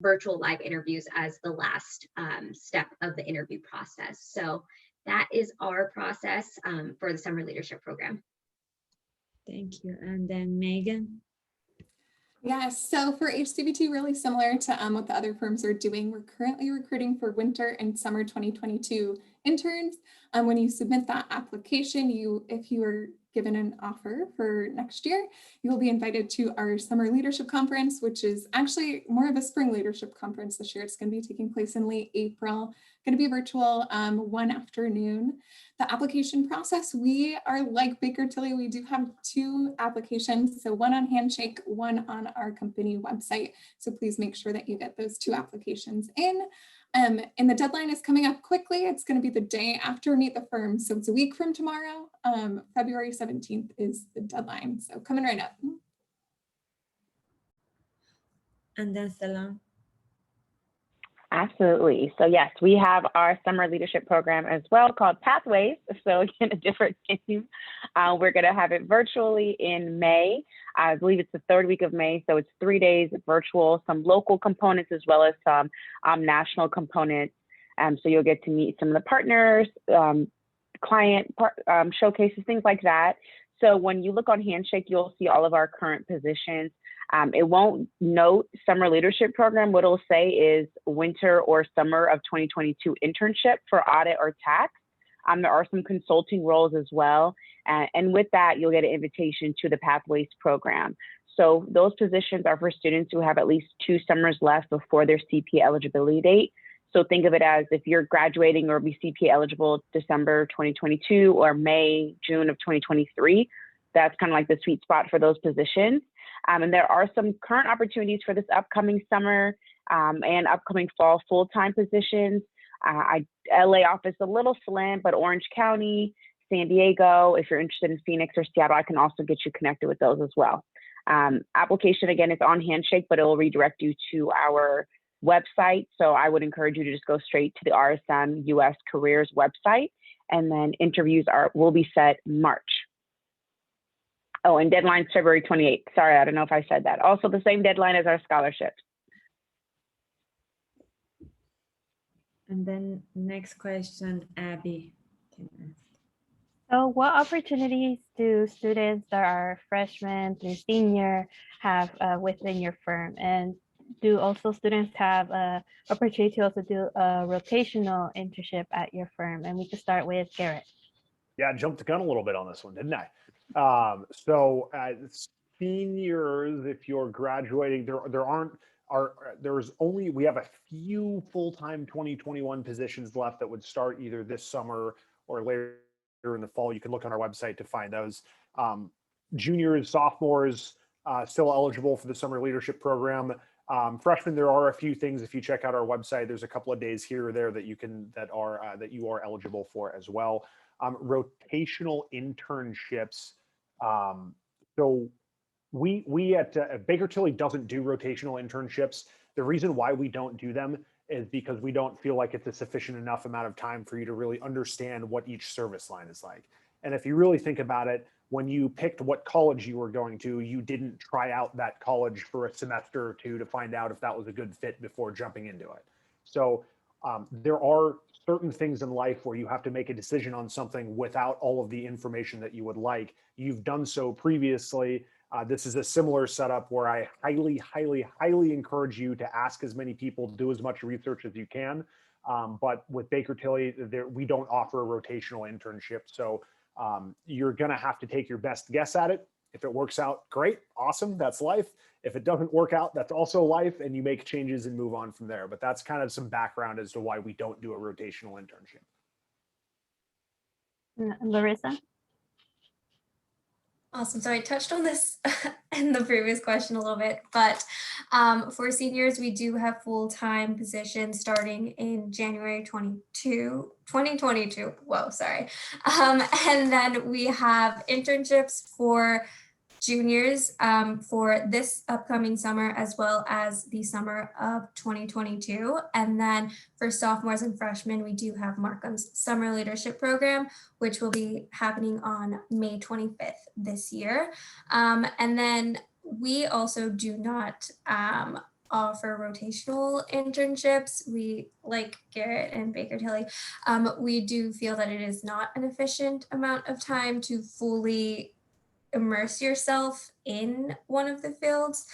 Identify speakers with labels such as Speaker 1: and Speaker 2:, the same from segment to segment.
Speaker 1: virtual live interviews as the last step of the interview process. So that is our process for the summer leadership program.
Speaker 2: Thank you. And then Megan.
Speaker 3: Yes, so for HCBT, really similar to what the other firms are doing. We're currently recruiting for winter and summer 2022 interns. When you submit that application, if you are given an offer for next year, you will be invited to our summer leadership conference, which is actually more of a spring leadership conference this year. It's going to be taking place in late April, going to be virtual, one afternoon. The application process, we are like Baker Tilly, we do have 2 applications. So one on Handshake, one on our company website. So please make sure that you get those 2 applications in. And the deadline is coming up quickly. It's going to be the day after Meet the Firm. So it's a week from tomorrow. February 17th is the deadline. So coming right up.
Speaker 2: And then Stella.
Speaker 4: Absolutely. So yes, we have our summer leadership program as well called Pathways. So again, a different name. We're going to have it virtually in May. I believe it's the 3rd week of May. So it's 3 days virtual, some local components as well as some national components. So you'll get to meet some of the partners, client showcases, things like that. So when you look on Handshake, you'll see all of our current positions. It won't note summer leadership program. What it'll say is winter or summer of 2022 internship for audit or tax. There are some consulting roles as well. And with that, you'll get an invitation to the Pathways program. So those positions are for students who have at least 2 summers left before their CPA eligibility date. So think of it as if you're graduating or be CPA eligible December 2022 or May, June of 2023, that's kind of like the sweet spot for those positions. And there are some current opportunities for this upcoming summer and upcoming fall full-time positions. LA office a little slim, but Orange County, San Diego, if you're interested in Phoenix or Seattle, I can also get you connected with those as well. Application, again, is on Handshake, but it will redirect you to our website. So I would encourage you to just go straight to the RSM US Careers website, and then interviews will be set March. Oh, and deadline's February 28th. Sorry, I don't know if I said that. Also the same deadline as our scholarships.
Speaker 2: And then next question, Abby.
Speaker 5: So what opportunities do students that are freshmen through senior have within your firm? And do also students have an opportunity to also do a rotational internship at your firm? And we can start with Garrett.
Speaker 6: Yeah, I jumped the gun a little bit on this one, didn't I? Seniors, if you're graduating, we have a few full-time 2021 positions left that would start either this summer or later in the fall. You can look on our website to find those. Juniors, sophomores, still eligible for the summer leadership program. Freshmen, there are a few things. If you check out our website, there's a couple of days here or there that you are eligible for as well. Rotational internships. So we at Baker Tilly doesn't do rotational internships. The reason why we don't do them is because we don't feel like it's a sufficient enough amount of time for you to really understand what each service line is like. And if you really think about it, when you picked what college you were going to, you didn't try out that college for a semester or 2 to find out if that was a good fit before jumping into it. So there are certain things in life where you have to make a decision on something without all of the information that you would like. You've done so previously. This is a similar setup where I highly, highly, highly encourage you to ask as many people, do as much research as you can. But with Baker Tilly, we don't offer a rotational internship. So you're gonna have to take your best guess at it. If it works out, great, awesome, that's life. If it doesn't work out, that's also life, and you make changes and move on from there. But that's kind of some background as to why we don't do a rotational internship.
Speaker 5: Larissa?
Speaker 7: Awesome. So I touched on this in the previous question a little bit, but for seniors, we do have full-time positions starting in January 2022. Whoa, sorry. And then we have internships for juniors for this upcoming summer, as well as the summer of 2022. And then for sophomores and freshmen, we do have Markham's summer leadership program, which will be happening on May 25th this year. And then we also do not offer rotational internships. We, like Garrett and Baker Tilly, we do feel that it is not an efficient amount of time to fully immerse yourself in one of the fields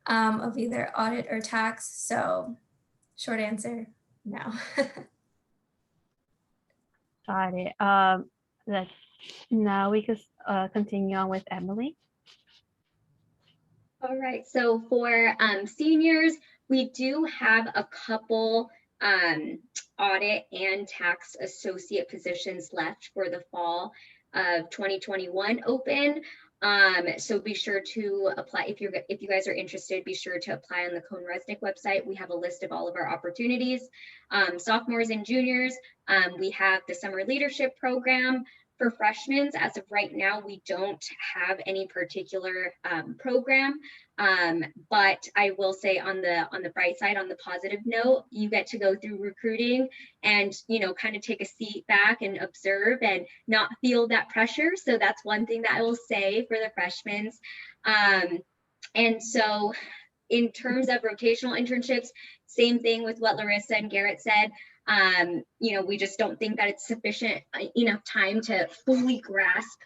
Speaker 7: of either audit or tax. So short answer, no.
Speaker 5: Got it. Let's now we could continue on with Emily.
Speaker 1: All right, so for seniors, we do have a couple audit and tax associate positions left for the fall of 2021 open. So be sure to apply if you guys are interested. Be sure to apply on the Cohn-Resnick website. We have a list of all of our opportunities. Sophomores and juniors, we have the summer leadership program. For freshmen, as of right now, we don't have any particular program, but I will say on the bright side, on the positive note, you get to go through recruiting and kind of take a seat back and observe and not feel that pressure. So that's one thing that I will say for the freshmen. And so in terms of rotational internships, same thing with what Larissa and Garrett said. We just don't think that it's sufficient enough time to fully grasp,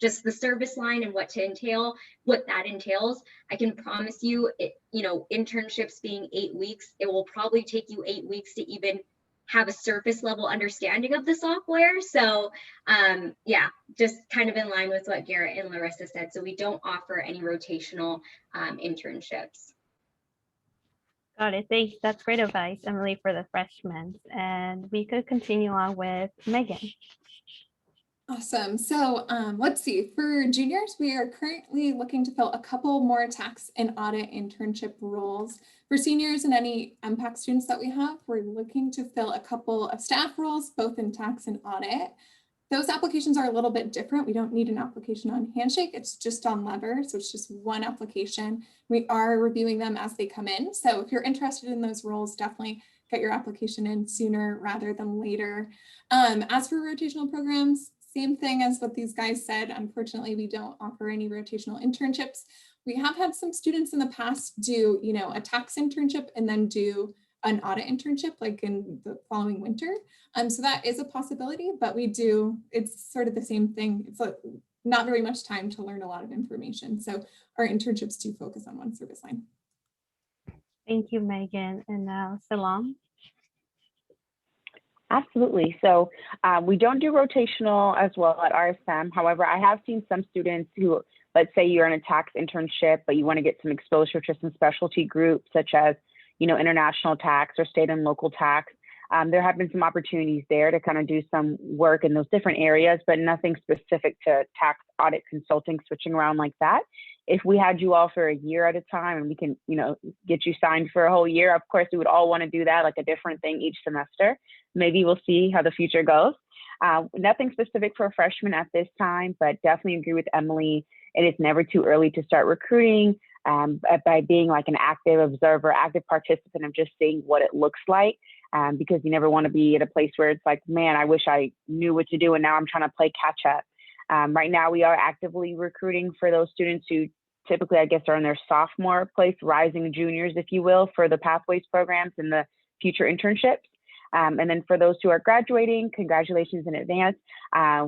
Speaker 1: just the service line and what that entails. I can promise you, internships being 8 weeks, it will probably take you 8 weeks to even have a surface level understanding of the software. So yeah, just kind of in line with what Garrett and Larissa said. So we don't offer any rotational internships.
Speaker 5: Got it. Thanks. That's great advice, Emily, for the freshmen. And we could continue on with Megan.
Speaker 3: Awesome. So let's see, for juniors, we are currently looking to fill a couple more tax and audit internship roles. For seniors and any MPAC students that we have, we're looking to fill a couple of staff roles, both in tax and audit. Those applications are a little bit different. We don't need an application on Handshake. It's just on Lever. So it's just one application. We are reviewing them as they come in. So if you're interested in those roles, definitely get your application in sooner rather than later. As for rotational programs, same thing as what these guys said. Unfortunately, we don't offer any rotational internships. We have had some students in the past do, a tax internship and then do an audit internship like in the following winter. So that is a possibility, but it's sort of the same thing. It's not very much time to learn a lot of information. So our internships do focus on one service line.
Speaker 5: Thank you, Megan. And now Salam.
Speaker 4: Absolutely. So we don't do rotational as well at RSM. However, I have seen some students who, let's say you're in a tax internship, but you want to get some exposure to some specialty groups such as, international tax or state and local tax. There have been some opportunities there to kind of do some work in those different areas, but nothing specific to tax audit consulting, switching around like that. If we had you all for a year at a time and we can, get you signed for a whole year, of course, we would all want to do that, like a different thing each semester. Maybe we'll see how the future goes. Nothing specific for freshmen at this time, but definitely agree with Emily. It is never too early to start recruiting by being like an active observer, active participant of just seeing what it looks like. Because you never want to be at a place where it's like, man, I wish I knew what to do and now I'm trying to play catch up. Right now, we are actively recruiting for those students who typically, I guess, are in their sophomore place, rising juniors, if you will, for the Pathways programs and the future internships. And then for those who are graduating, congratulations in advance.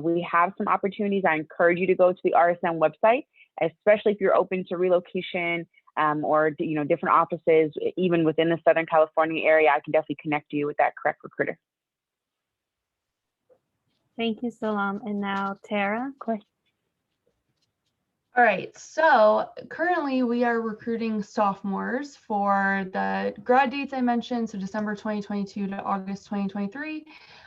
Speaker 4: We have some opportunities. I encourage you to go to the RSM website, especially if you're open to relocation or different offices, even within the Southern California area. I can definitely connect you with that correct recruiter.
Speaker 5: Thank you, Salam. And now Tara.
Speaker 8: All right, so currently we are recruiting sophomores for the grad dates I mentioned, so December 2022 to August 2023,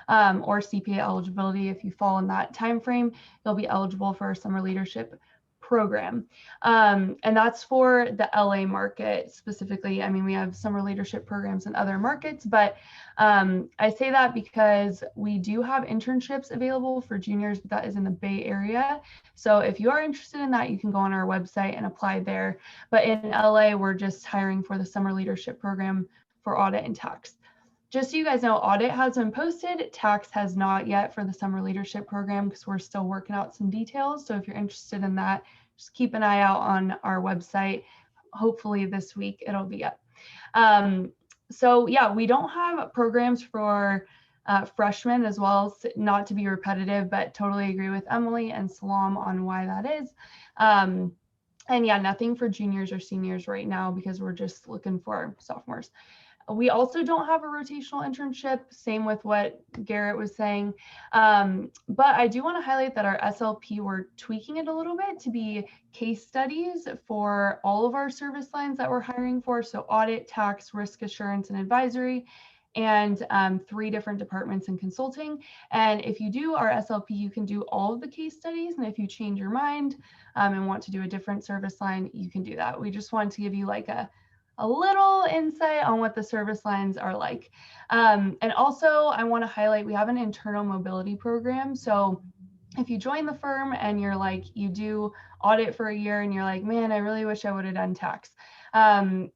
Speaker 8: or CPA eligibility. If you fall in that time frame, you'll be eligible for our summer leadership program. And that's for the LA market specifically. I mean, we have summer leadership programs in other markets, but I say that because we do have internships available for juniors, but that is in the Bay Area. So if you are interested in that, you can go on our website and apply there. But in LA, we're just hiring for the summer leadership program for audit and tax. Just so you guys know, audit has been posted, tax has not yet for the summer leadership program because we're still working out some details. So if you're interested in that, just keep an eye out on our website. Hopefully this week it'll be up. So yeah, we don't have programs for freshmen as well, not to be repetitive, but totally agree with Emily and Salam on why that is. And yeah, nothing for juniors or seniors right now because we're just looking for sophomores. We also don't have a rotational internship, same with what Garrett was saying. But I do want to highlight that our SLP, we're tweaking it a little bit to be case studies for all of our service lines that we're hiring for. So audit, tax, risk assurance, and advisory, and 3 different departments in consulting. And if you do our SLP, you can do all of the case studies. And if you change your mind and want to do a different service line, you can do that. We just wanted to give you like a little insight on what the service lines are like. And also I want to highlight, we have an internal mobility program. So if you join the firm and you're like, you do audit for a year and you're like, man, I really wish I would have done tax.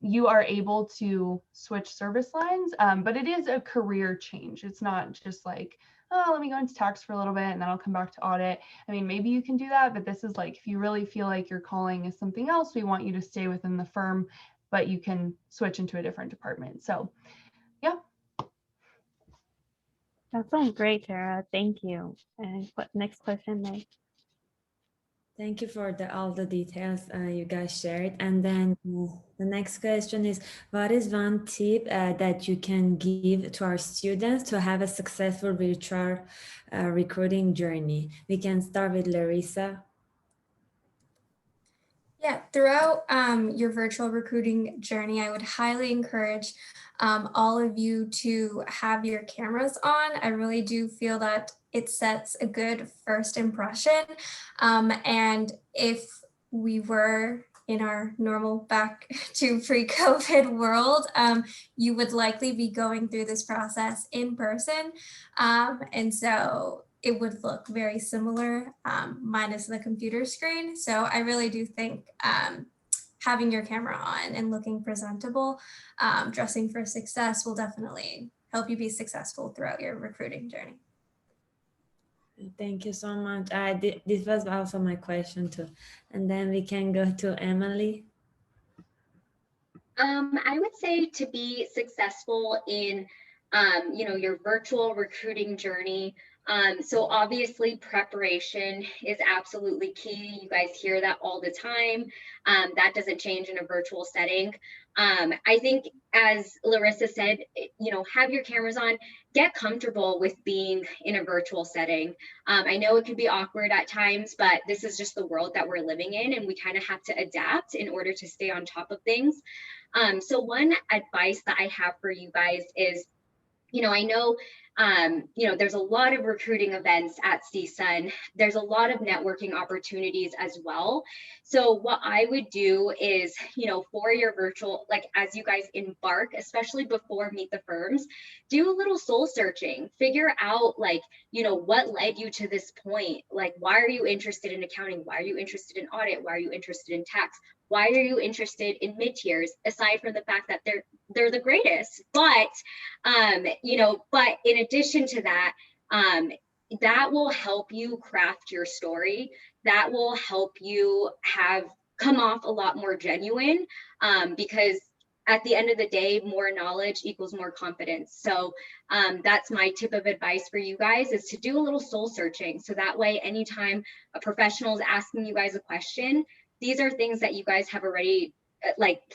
Speaker 8: You are able to switch service lines, but it is a career change. It's not just like, oh, let me go into tax for a little bit and then I'll come back to audit. I mean, maybe you can do that, but this is like, if you really feel like your calling is something else, we want you to stay within the firm, but you can switch into a different department. So yeah.
Speaker 5: That sounds great, Tara. Thank you. And next question, Meg.
Speaker 2: Thank you for all the details you guys shared. And then the next question is, what is one tip that you can give to our students to have a successful virtual recruiting journey? We can start with Larissa.
Speaker 7: Yeah, throughout your virtual recruiting journey, I would highly encourage all of you to have your cameras on. I really do feel that it sets a good first impression. And if we were in our normal back to pre-COVID world, you would likely be going through this process in person. And so it would look very similar, minus the computer screen. So I really do think having your camera on and looking presentable, dressing for success will definitely help you be successful throughout your recruiting journey.
Speaker 2: Thank you so much. This was also my question too. And then we can go to Emily.
Speaker 1: I would say to be successful in, your virtual recruiting journey. So obviously preparation is absolutely key. You guys hear that all the time. That doesn't change in a virtual setting. I think, as Larissa said, have your cameras on, get comfortable with being in a virtual setting. I know it can be awkward at times, but this is just the world that we're living in, and we kind of have to adapt in order to stay on top of things. So one advice that I have for you guys is, I know, there's a lot of recruiting events at CSUN. There's a lot of networking opportunities as well. So what I would do is, for your virtual, like as you guys embark, especially before Meet the Firms, do a little soul searching, figure out what led you to this point? Like, why are you interested in accounting? Why are you interested in audit? Why are you interested in tax? Why are you interested in mid-tiers, aside from the fact that they're the greatest? But, but in addition to that, that will help you craft your story. That will help you come off a lot more genuine, because at the end of the day, more knowledge equals more confidence. So that's my tip of advice for you guys, is to do a little soul searching. So that way, anytime a professional is asking you guys a question, these are things that you guys have already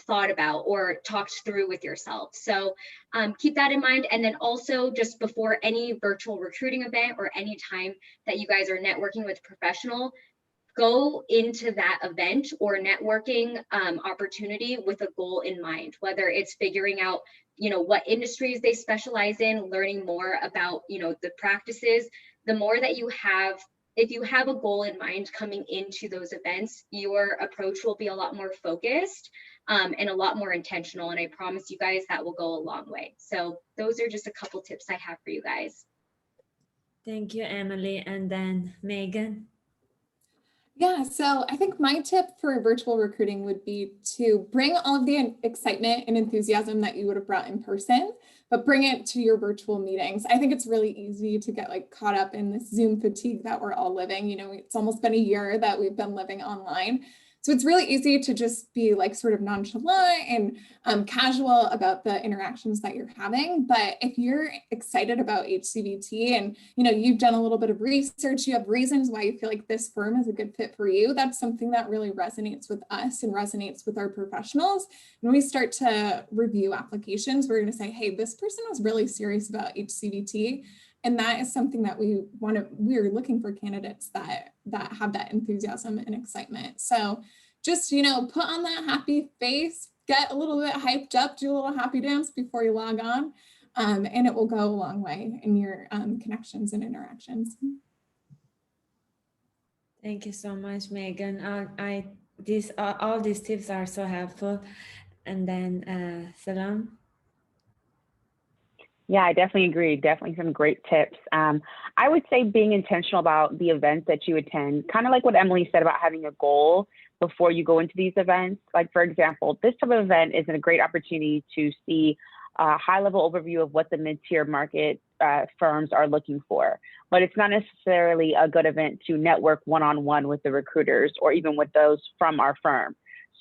Speaker 1: thought about or talked through with yourself. So keep that in mind. And then also, just before any virtual recruiting event or any time that you guys are networking with a professional, go into that event or networking opportunity with a goal in mind, whether it's figuring out, what industries they specialize in, learning more about, the practices. The more that you have, if you have a goal in mind coming into those events, your approach will be a lot more focused and a lot more intentional. And I promise you guys that will go a long way. So those are just a couple tips I have for you guys.
Speaker 2: Thank you, Emily. And then Megan.
Speaker 3: Yeah, so I think my tip for virtual recruiting would be to bring all of the excitement and enthusiasm that you would have brought in person, but bring it to your virtual meetings. I think it's really easy to get caught up in this Zoom fatigue that we're all living. It's almost been a year that we've been living online. So it's really easy to just be like sort of nonchalant and casual about the interactions that you're having. But if you're excited about HCBT and you've done a little bit of research, you have reasons why you feel like this firm is a good fit for you, that's something that really resonates with us and resonates with our professionals. When we start to review applications, we're going to say, hey, this person was really serious about HCBT. And that is something that we're looking for candidates that have that enthusiasm and excitement. So just, put on that happy face, get a little bit hyped up, do a little happy dance before you log on. And it will go a long way in your connections and interactions.
Speaker 2: Thank you so much, Megan. All these tips are so helpful. And then Salam.
Speaker 4: Yeah, I definitely agree. Definitely some great tips. I would say being intentional about the events that you attend, kind of like what Emily said about having a goal before you go into these events. Like, for example, this type of event is a great opportunity to see a high-level overview of what the mid-tier market firms are looking for. But it's not necessarily a good event to network one-on-one with the recruiters or even with those from our firm.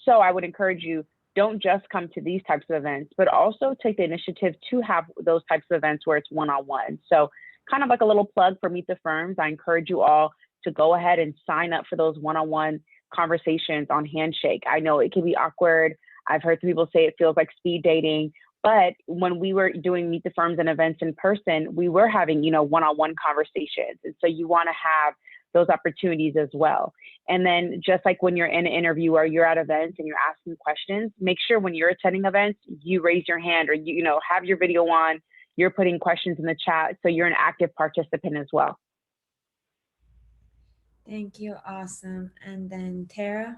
Speaker 4: So I would encourage you, don't just come to these types of events, but also take the initiative to have those types of events where it's one-on-one. So kind of like a little plug for Meet the Firms, I encourage you all to go ahead and sign up for those one-on-one conversations on Handshake. I know it can be awkward. I've heard some people say it feels like speed dating, but when we were doing Meet the Firms and events in person, we were having, one-on-one conversations. And so you want to have those opportunities as well. And then just like when you're in an interview or you're at events and you're asking questions, make sure when you're attending events, you raise your hand or, have your video on, you're putting questions in the chat. So you're an active participant as well.
Speaker 2: Thank you. Awesome. And then Tara.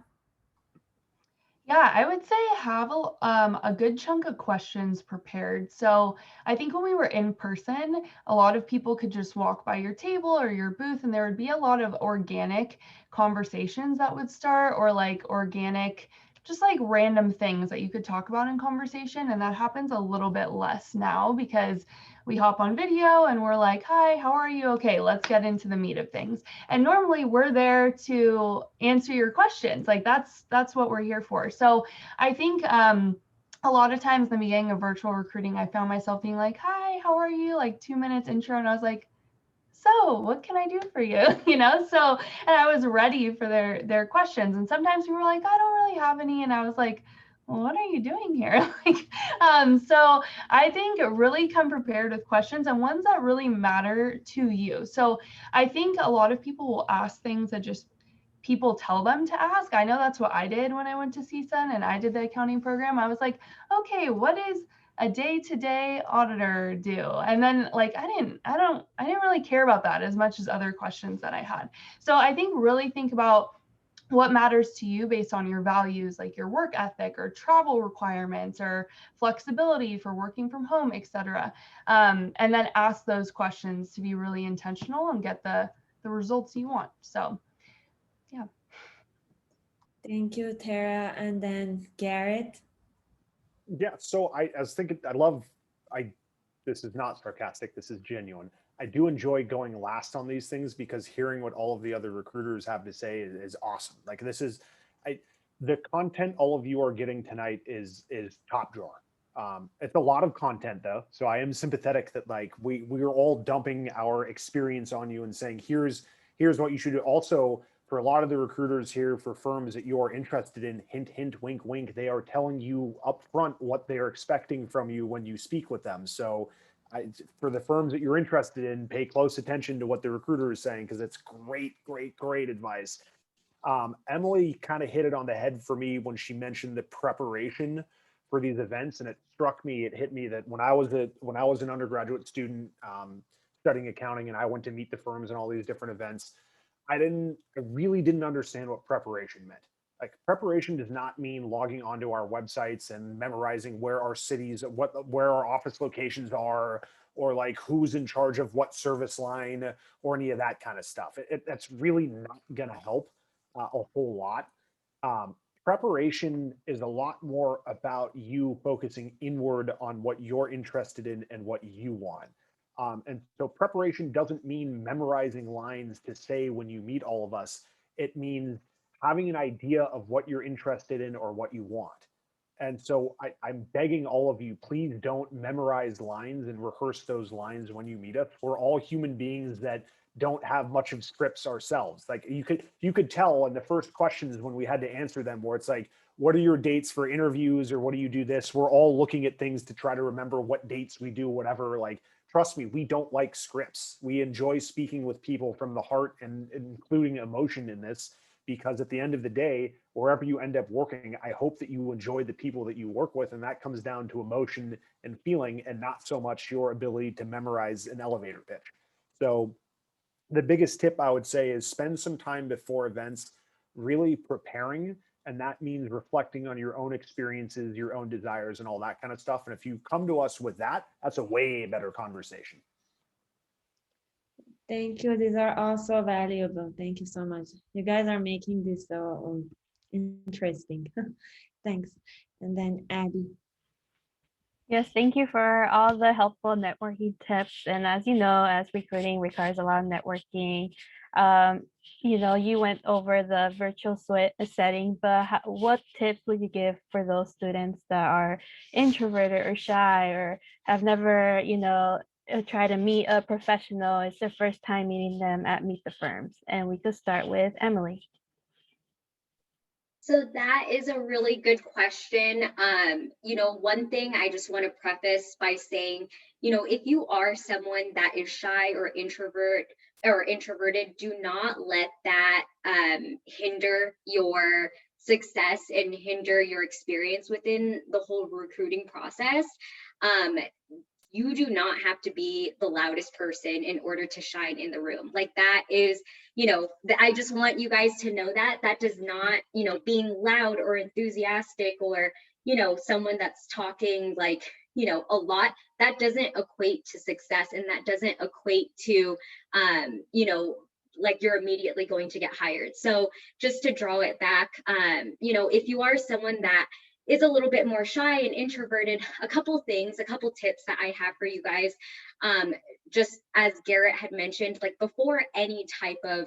Speaker 8: Yeah, I would say have a good chunk of questions prepared. So I think when we were in person, a lot of people could just walk by your table or your booth, and there would be a lot of organic conversations that would start, or like organic, just like random things that you could talk about in conversation. And that happens a little bit less now because we hop on video and we're like, hi, how are you? Okay, let's get into the meat of things. And normally we're there to answer your questions. Like that's what we're here for. So I think a lot of times in the beginning of virtual recruiting, I found myself being like, hi, how are you? Like 2 minutes intro. And I was like, so what can I do for you? So, and I was ready for their questions. And sometimes people were like, I don't really have any. And I was like, well, what are you doing here? So I think really come prepared with questions and ones that really matter to you. So I think a lot of people will ask things that just people tell them to ask. I know that's what I did when I went to CSUN and I did the accounting program. I was like, okay, what is a day-to-day auditor do? And then like, I didn't really care about that as much as other questions that I had. So I think really think about what matters to you based on your values, like your work ethic or travel requirements or flexibility for working from home, etc. And then ask those questions to be really intentional and get the results you want. So yeah.
Speaker 2: Thank you, Tara. And then Garrett.
Speaker 6: Yeah, so I was thinking, this is not sarcastic, this is genuine. I do enjoy going last on these things because hearing what all of the other recruiters have to say is awesome. Like the content all of you are getting tonight is top drawer. It's a lot of content though, so I am sympathetic that like we are all dumping our experience on you and saying here's what you should do. Also, for a lot of the recruiters here for firms that you are interested in, hint, hint, wink, wink, they are telling you up front what they are expecting from you when you speak with them. So for the firms that you're interested in, pay close attention to what the recruiter is saying because it's great, great, great advice. Emily kind of hit it on the head for me when she mentioned the preparation for these events, and it hit me that when I was an undergraduate student studying accounting and I went to meet the firms and all these different events, I really didn't understand what preparation meant. Like preparation does not mean logging onto our websites and memorizing where our cities, where our office locations are, or like who's in charge of what service line or any of that kind of stuff. That's really not going to help a whole lot. Preparation is a lot more about you focusing inward on what you're interested in and what you want. And so preparation doesn't mean memorizing lines to say when you meet all of us. It means having an idea of what you're interested in or what you want. And so I'm begging all of you, please don't memorize lines and rehearse those lines when you meet us. We're all human beings that don't have much of scripts ourselves. Like you could tell in the first questions when we had to answer them, where it's like, what are your dates for interviews, or what do you do this? We're all looking at things to try to remember what dates we do, whatever. Like, trust me, we don't like scripts. We enjoy speaking with people from the heart and including emotion in this, because at the end of the day, wherever you end up working, I hope that you enjoy the people that you work with. And that comes down to emotion and feeling, and not so much your ability to memorize an elevator pitch. So the biggest tip I would say is spend some time before events really preparing. And that means reflecting on your own experiences, your own desires, and all that kind of stuff. And if you come to us with that, that's a way better conversation.
Speaker 2: Thank you. These are also valuable. Thank you so much. You guys are making this so interesting. Thanks. And then Abby.
Speaker 5: Yes, thank you for all the helpful networking tips. And as you know, as recruiting requires a lot of networking, you know, you went over the virtual setting, but what tips would you give for those students that are introverted or shy, or have never, you know, try to meet a professional? It's their first time meeting them at Meet the Firms. And we could start with Emily.
Speaker 1: So that is a really good question. You know, one thing I just want to preface by saying, you know, if you are someone that is shy or introverted, do not let that hinder your success and hinder your experience within the whole recruiting process. You do not have to be the loudest person in order to shine in the room. Like that is, you know, I just want you guys to know that does not, you know, being loud or enthusiastic, or, you know, someone that's talking like, you know, a lot, that doesn't equate to success. And that doesn't equate to, you know, like you're immediately going to get hired. So just to draw it back, you know, if you are someone that is a little bit more shy and introverted, a couple tips that I have for you guys. Just as Garrett had mentioned, like before any type of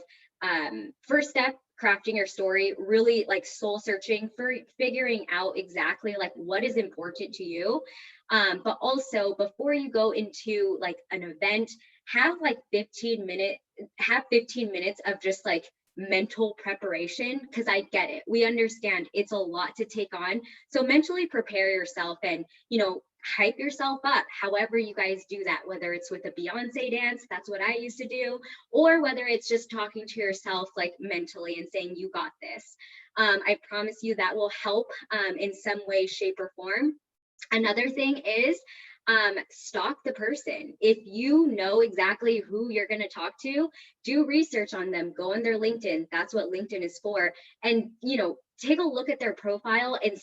Speaker 1: first step, crafting your story, really like soul searching for figuring out exactly like what is important to you. But also before you go into like an event, have 15 minutes of just like mental preparation, because I get it. We understand it's a lot to take on. So mentally prepare yourself and, you know, hype yourself up however you guys do that, whether it's with a Beyonce dance, that's what I used to do, or whether it's just talking to yourself like mentally and saying, you got this. I promise you that will help in some way, shape, or form. Another thing is stalk the person. If you know exactly who you're going to talk to, do research on them, go on their LinkedIn. That's what LinkedIn is for. And, you know, take a look at their profile and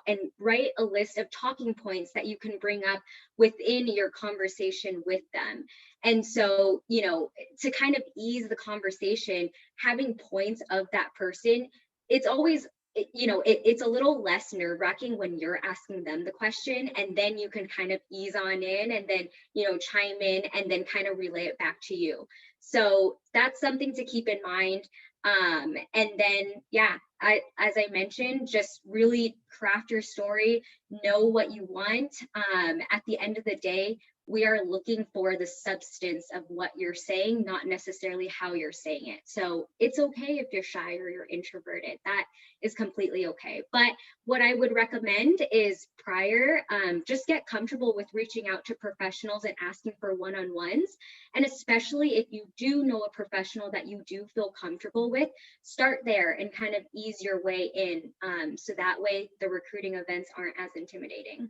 Speaker 1: and write a list of talking points that you can bring up within your conversation with them. And so, you know, to kind of ease the conversation, having points of that person, it's always, you know, it's a little less nerve-wracking when you're asking them the question, and then you can kind of ease on in and then, you know, chime in and then kind of relay it back to you. So that's something to keep in mind. And then, yeah, as I mentioned, just really craft your story, know what you want. At the end of the day, we are looking for the substance of what you're saying, not necessarily how you're saying it. So it's okay if you're shy or you're introverted. That is completely okay. But what I would recommend is prior, just get comfortable with reaching out to professionals and asking for one-on-ones. And especially if you do know a professional that you do feel comfortable with, start there and kind of ease your way in. So that way the recruiting events aren't as intimidating.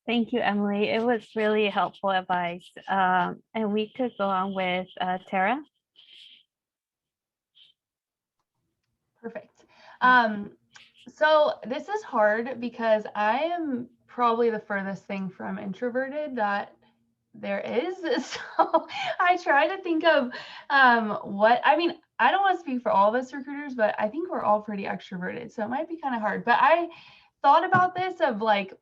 Speaker 5: Thank you, Emily. It was really helpful advice. And we could go on with Tara.
Speaker 8: Perfect. So this is hard because I am probably the furthest thing from introverted that there is. So I try to think of what, I mean, I don't want to speak for all of us recruiters, but I think we're all pretty extroverted. So it might be kind of hard. But I thought about this of like,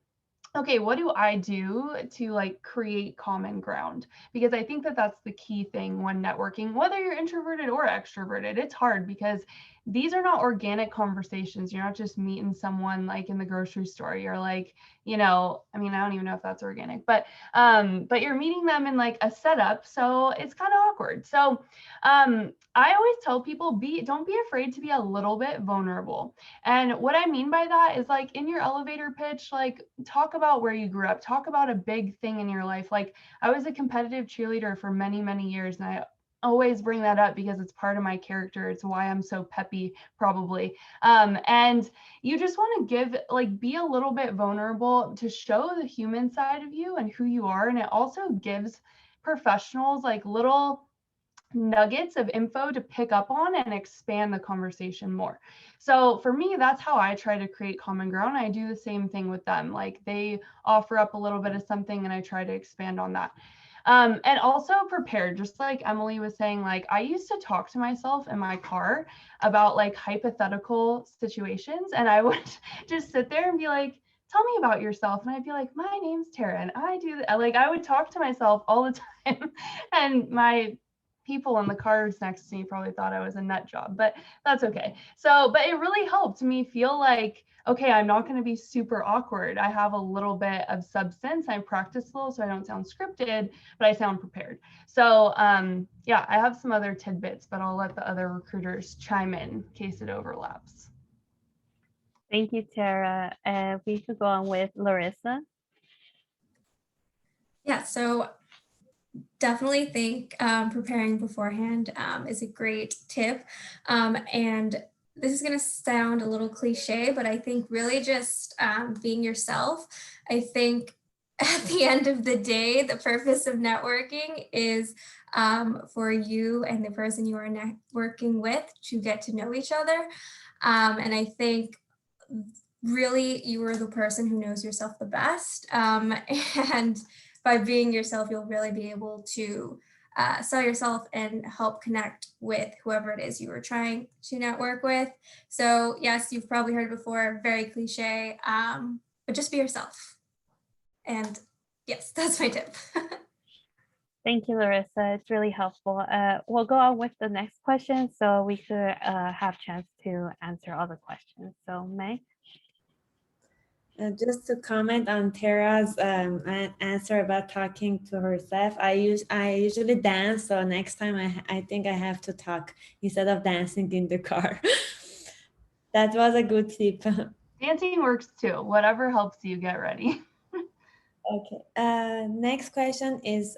Speaker 8: okay, what do I do to like create common ground? Because I think that that's the key thing when networking, whether you're introverted or extroverted. It's hard because these are not organic conversations. You're not just meeting someone like in the grocery store. You're like, I mean, I don't even know if that's organic, but you're meeting them in like a setup. So it's kind of awkward. So I always tell people, don't be afraid to be a little bit vulnerable. And what I mean by that is like in your elevator pitch, like talk about where you grew up, talk about a big thing in your life. Like I was a competitive cheerleader for many, many years, and I always bring that up because it's part of my character. It's why I'm so peppy, probably. And you just want to be a little bit vulnerable to show the human side of you and who you are. And it also gives professionals like little nuggets of info to pick up on and expand the conversation more. So for me, that's how I try to create common ground. I do the same thing with them. Like they offer up a little bit of something and I try to expand on that. And also prepared, just like Emily was saying, like I used to talk to myself in my car about like hypothetical situations, and I would just sit there and be like, tell me about yourself. And I'd be like, my name's Tara and I do that. Like I would talk to myself all the time. And my people in the cars next to me probably thought I was a nut job, but that's okay. So, but it really helped me feel like, okay, I'm not going to be super awkward. I have a little bit of substance. I practice a little so I don't sound scripted, but I sound prepared. So yeah, I have some other tidbits, but I'll let the other recruiters chime in case it overlaps.
Speaker 5: Thank you, Tara. We could go on with Larissa.
Speaker 7: Yeah, so definitely think preparing beforehand is a great tip. And this is going to sound a little cliche, but I think really just being yourself. I think at the end of the day, the purpose of networking is for you and the person you are networking with to get to know each other. And I think really you are the person who knows yourself the best. And by being yourself, you'll really be able to sell yourself and help connect with whoever it is you were trying to network with. So yes, you've probably heard it before, very cliche, but just be yourself. And yes, that's my tip.
Speaker 5: Thank you, Larissa. It's really helpful. We'll go on with the next question so we could have chance to answer all the questions. So May?
Speaker 2: Just to comment on Tara's answer about talking to herself, I usually dance, so next time I think I have to talk instead of dancing in the car. That was a good tip.
Speaker 8: Dancing works too, whatever helps you get ready.
Speaker 2: Okay. Next question is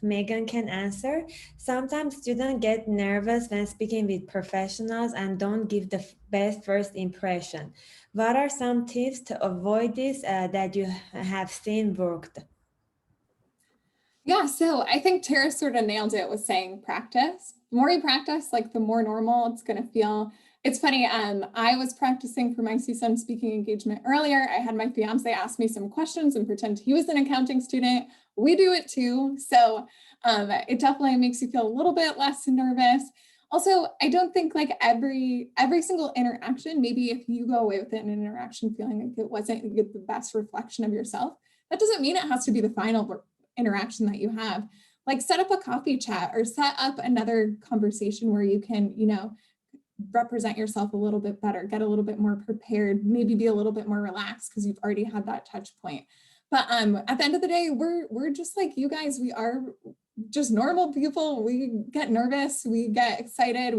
Speaker 2: Megan can answer. Sometimes students get nervous when speaking with professionals and don't give the best first impression. What are some tips to avoid this that you have seen worked?
Speaker 3: Yeah, so I think Tara sort of nailed it with saying practice. The more you practice, like the more normal it's going to feel. It's funny, I was practicing for my CSUN speaking engagement earlier. I had my fiance ask me some questions and pretend he was an accounting student. We do it too. So it definitely makes you feel a little bit less nervous. Also, I don't think like every single interaction, maybe if you go away with an interaction feeling like it wasn't the best reflection of yourself, that doesn't mean it has to be the final interaction that you have. Like set up a coffee chat or set up another conversation where you can, represent yourself a little bit better, get a little bit more prepared, maybe be a little bit more relaxed because you've already had that touch point. But at the end of the day, we're just like you guys. We are just normal people. We get nervous, we get excited,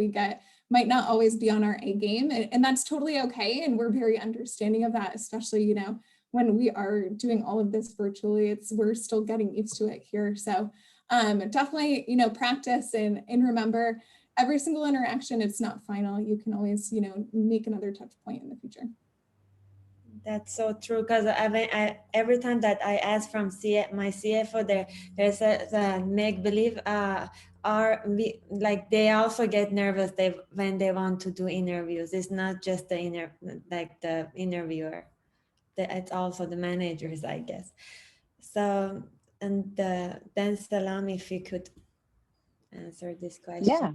Speaker 3: might not always be on our A game, and that's totally okay. And we're very understanding of that, especially, when we are doing all of this virtually. We're still getting used to it here. So definitely, practice and remember, every single interaction, it's not final. You can always, make another touch point in the future.
Speaker 2: That's so true, because every time that I ask from my CFO, there's a make believe they also get nervous when they want to do interviews. It's not just the interviewer. It's also the managers, I guess. So, and then Salam, if you could answer this question.
Speaker 4: Yeah.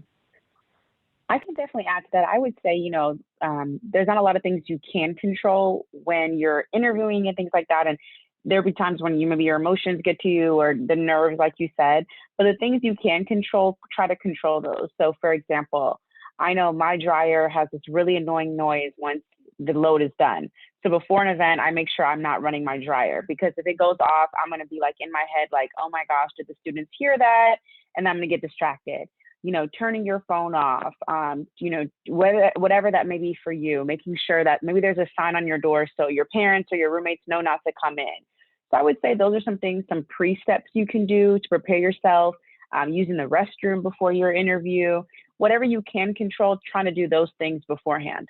Speaker 4: I can definitely add to that. I would say, there's not a lot of things you can control when you're interviewing and things like that. And there'll be times when maybe your emotions get to you or the nerves, like you said. But the things you can control, try to control those. So, for example, I know my dryer has this really annoying noise once the load is done. So before an event, I make sure I'm not running my dryer, because if it goes off, I'm going to be like in my head, like, oh my gosh, did the students hear that? And I'm going to get distracted. Turning your phone off, whatever that may be for you, making sure that maybe there's a sign on your door so your parents or your roommates know not to come in. So I would say those are some things, some pre-steps you can do to prepare yourself, using the restroom before your interview, whatever you can control, trying to do those things beforehand.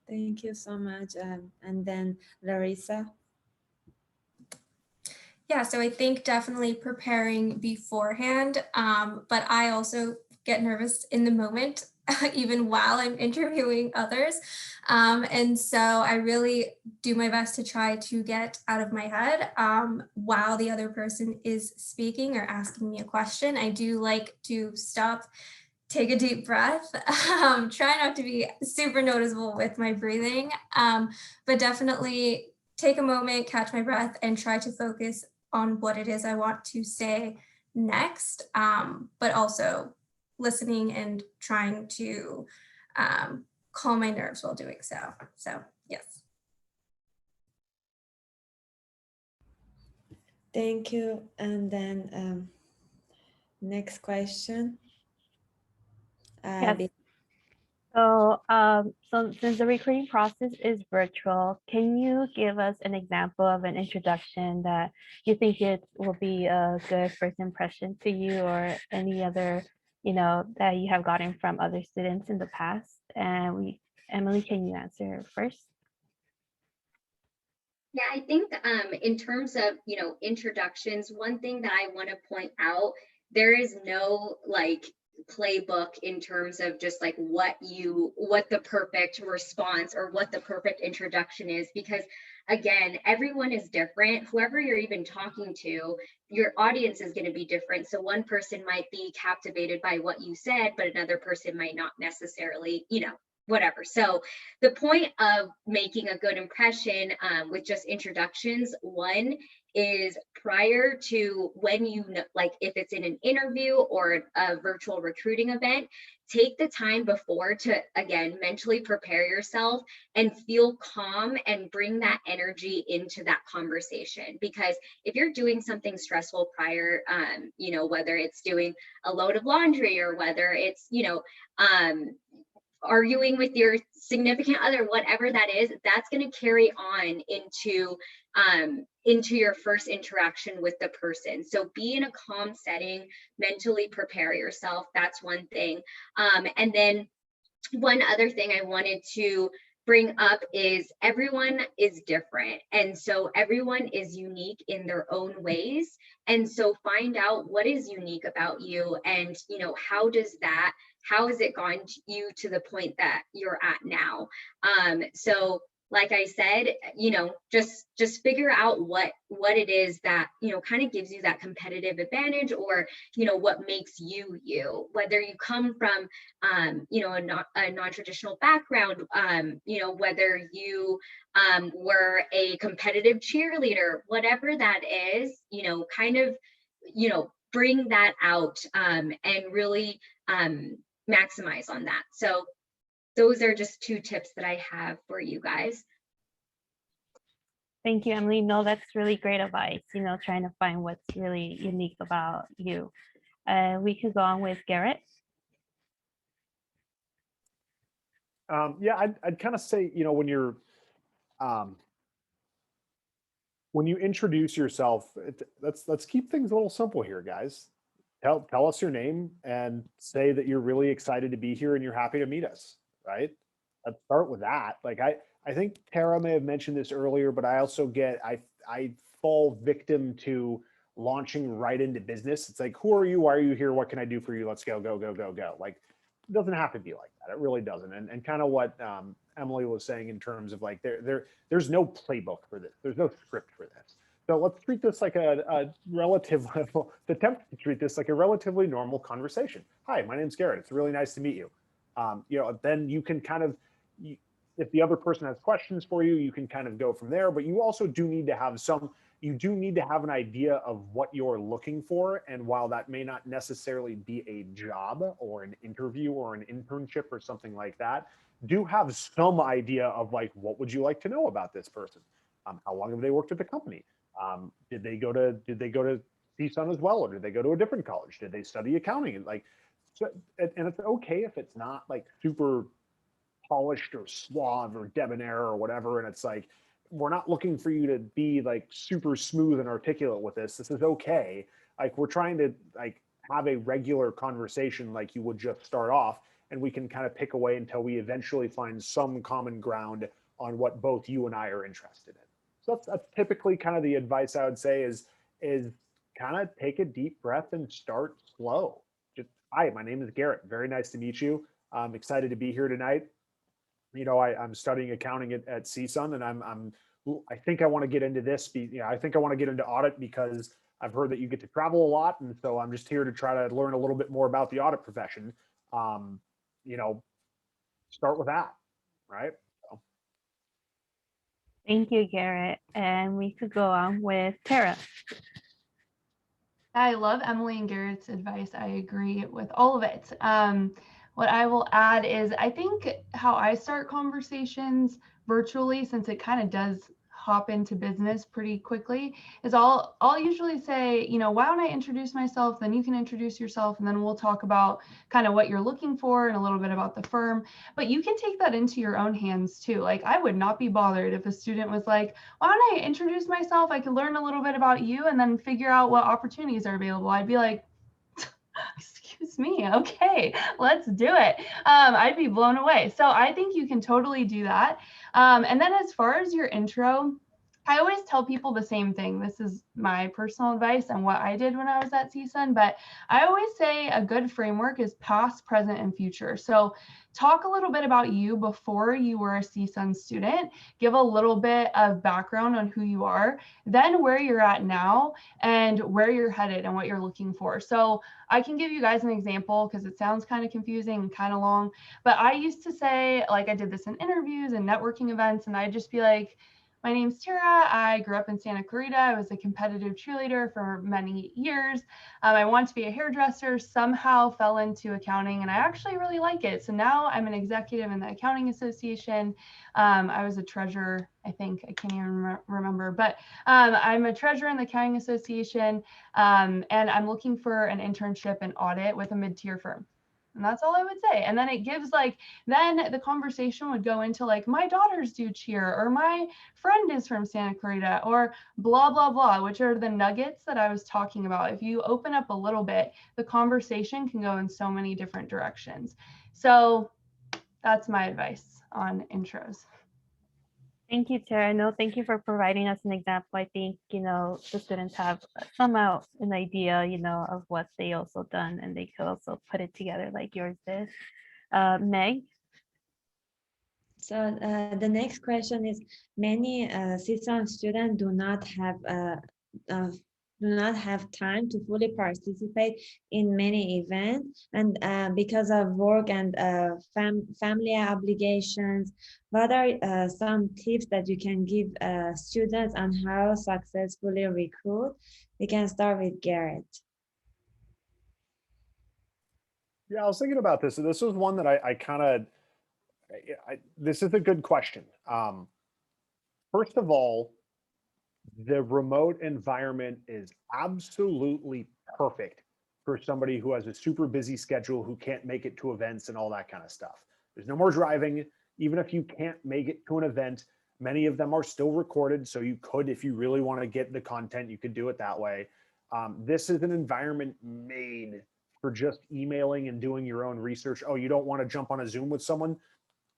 Speaker 2: Thank you so much. And then Larissa.
Speaker 7: Yeah, so I think definitely preparing beforehand, but I also get nervous in the moment, even while I'm interviewing others. And so I really do my best to try to get out of my head while the other person is speaking or asking me a question. I do like to stop, take a deep breath, try not to be super noticeable with my breathing, but definitely take a moment, catch my breath, and try to focus on what it is I want to say next, but also listening and trying to calm my nerves while doing so. So, yes.
Speaker 2: Thank you. And then next question.
Speaker 5: Yes. So since the recruiting process is virtual, can you give us an example of an introduction that you think it will be a good first impression to you, or any other, that you have gotten from other students in the past? And Emily, can you answer first?
Speaker 1: Yeah, I think in terms of, introductions, one thing that I want to point out, there is no playbook in terms of just what the perfect response or what the perfect introduction is, because again, everyone is different. Whoever you're even talking to, your audience is going to be different. So one person might be captivated by what you said, but another person might not necessarily, whatever. So the point of making a good impression with just introductions, one is prior to when if it's in an interview or a virtual recruiting event, take the time before to, again, mentally prepare yourself and feel calm and bring that energy into that conversation. Because if you're doing something stressful prior, whether it's doing a load of laundry or whether it's, arguing with your significant other, whatever that is, that's going to carry on into your first interaction with the person. So be in a calm setting, mentally prepare yourself. That's one thing. And then one other thing I wanted to bring up is everyone is different. And so everyone is unique in their own ways. And so find out what is unique about you, and, how has it gotten you to the point that you're at now? So like I said, just figure out what it is that, kind of gives you that competitive advantage, or, what makes you you, whether you come from, a non-traditional background, whether you were a competitive cheerleader, whatever that is, kind of, bring that out and really maximize on that. So those are just two tips that I have for you guys.
Speaker 5: Thank you, Emily. No, that's really great advice, trying to find what's really unique about you. We could go on with Garrett.
Speaker 6: Yeah, I'd kind of say, when you introduce yourself, let's keep things a little simple here, guys. Tell us your name and say that you're really excited to be here and you're happy to meet us, right? Let's start with that. I think Tara may have mentioned this earlier, but I also I fall victim to launching right into business. It's like, who are you? Why are you here? What can I do for you? Let's go, go, go, go, go. It doesn't have to be like that. It really doesn't. And kind of what Emily was saying in terms of there's no playbook for this. There's no script for this. So let's treat this like a relative, attempt to treat this like a relatively normal conversation. Hi, my name's Garrett. It's really nice to meet you. Then you can kind of, if the other person has questions for you, you can kind of go from there, but you also do need to have an idea of what you're looking for. And while that may not necessarily be a job or an interview or an internship or something like that, do have some idea of like, what would you like to know about this person? How long have they worked at the company? Did they go to CSUN as well, or did they go to a different college? Did they study accounting? And like, so, and it's okay if it's not like super polished or suave or debonair or whatever. And it's like, we're not looking for you to be like super smooth and articulate with this. This is okay. Like, we're trying to like have a regular conversation like you would just start off, and we can kind of pick away until we eventually find some common ground on what both you and I are interested in. So that's typically kind of the advice I would say is kind of take a deep breath and start slow. Just, hi, my name is Garrett. Very nice to meet you. I'm excited to be here tonight. I'm studying accounting at CSUN, and I think I want to get into this. I think I want to get into audit because I've heard that you get to travel a lot, and so I'm just here to try to learn a little bit more about the audit profession. Start with that, right? So.
Speaker 5: Thank you, Garrett. And we could go on with Tara.
Speaker 8: I love Emily and Garrett's advice. I agree with all of it. What I will add is I think how I start conversations virtually, since it kind of does hop into business pretty quickly, is I'll usually say, why don't I introduce myself, then you can introduce yourself, and then we'll talk about kind of what you're looking for and a little bit about the firm. But you can take that into your own hands too. Like, I would not be bothered if a student was like, why don't I introduce myself? I could learn a little bit about you and then figure out what opportunities are available. I'd be like, excuse me, okay, let's do it. I'd be blown away. So I think you can totally do that. And then as far as your intro, I always tell people the same thing. This is my personal advice and what I did when I was at CSUN, but I always say a good framework is past, present, and future. So talk a little bit about you before you were a CSUN student, give a little bit of background on who you are, then where you're at now and where you're headed and what you're looking for. So I can give you guys an example because it sounds kind of confusing and kind of long, but I used to say, like, I did this in interviews and networking events, and I'd just be like, my name's Tara. I grew up in Santa Clarita. I was a competitive cheerleader for many years. I wanted to be a hairdresser, somehow fell into accounting, and I actually really like it. So now I'm an executive in the Accounting Association. I was a treasurer, I think. I can't even remember, but I'm a treasurer in the Accounting Association, and I'm looking for an internship in audit with a mid-tier firm. And that's all I would say. And then it gives then the conversation would go into like, my daughters do cheer, or my friend is from Santa Clarita, or blah, blah, blah, which are the nuggets that I was talking about. If you open up a little bit, the conversation can go in so many different directions. So that's my advice on intros.
Speaker 5: Thank you, Tara. No, thank you for providing us an example. I think, the students have somehow an idea, of what they also done, and they could also put it together like yours did. Meg?
Speaker 2: So the next question is, many CSUN students do not have time to fully participate in many events, and because of work and family obligations. What are some tips that you can give students on how successfully recruit? We can start with Garrett.
Speaker 6: Yeah, I was thinking about this. This was one that I kind of, this is a good question. First of all, the remote environment is absolutely perfect for somebody who has a super busy schedule, who can't make it to events and all that kind of stuff. There's no more driving. Even if you can't make it to an event, many of them are still recorded. So you could, if you really want to get the content, you could do it that way. This is an environment made for just emailing and doing your own research. Oh, you don't want to jump on a Zoom with someone?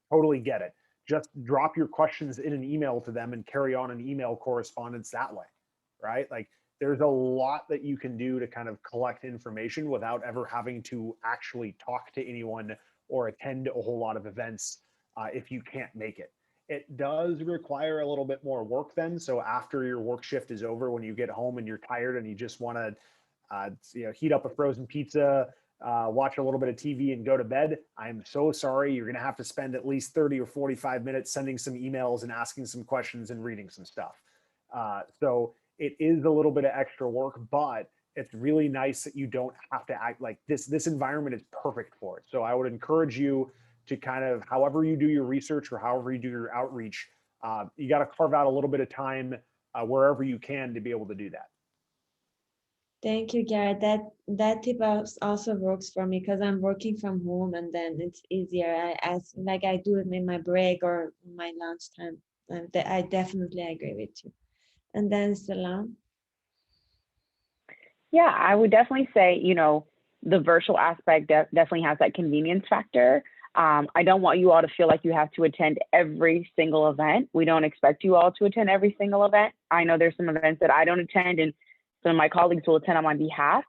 Speaker 6: Totally get it. Just drop your questions in an email to them and carry on an email correspondence that way, right? Like, there's a lot that you can do to kind of collect information without ever having to actually talk to anyone or attend a whole lot of events if you can't make it. It does require a little bit more work then. So after your work shift is over, when you get home and you're tired and you just want to heat up a frozen pizza, watch a little bit of TV and go to bed, I'm so sorry. You're going to have to spend at least 30 or 45 minutes sending some emails and asking some questions and reading some stuff. So it is a little bit of extra work, but it's really nice that you don't have to act like this. This environment is perfect for it. So I would encourage you to kind of, however you do your research or however you do your outreach, you got to carve out a little bit of time wherever you can to be able to do that.
Speaker 2: Thank you, Garrett. That tip also works for me because I'm working from home, and then it's easier. I do it in my break or my lunchtime. I definitely agree with you. And then Salam.
Speaker 4: Yeah, I would definitely say, the virtual aspect definitely has that convenience factor. I don't want you all to feel like you have to attend every single event. We don't expect you all to attend every single event. I know there's some events that I don't attend and some of my colleagues will attend on my behalf,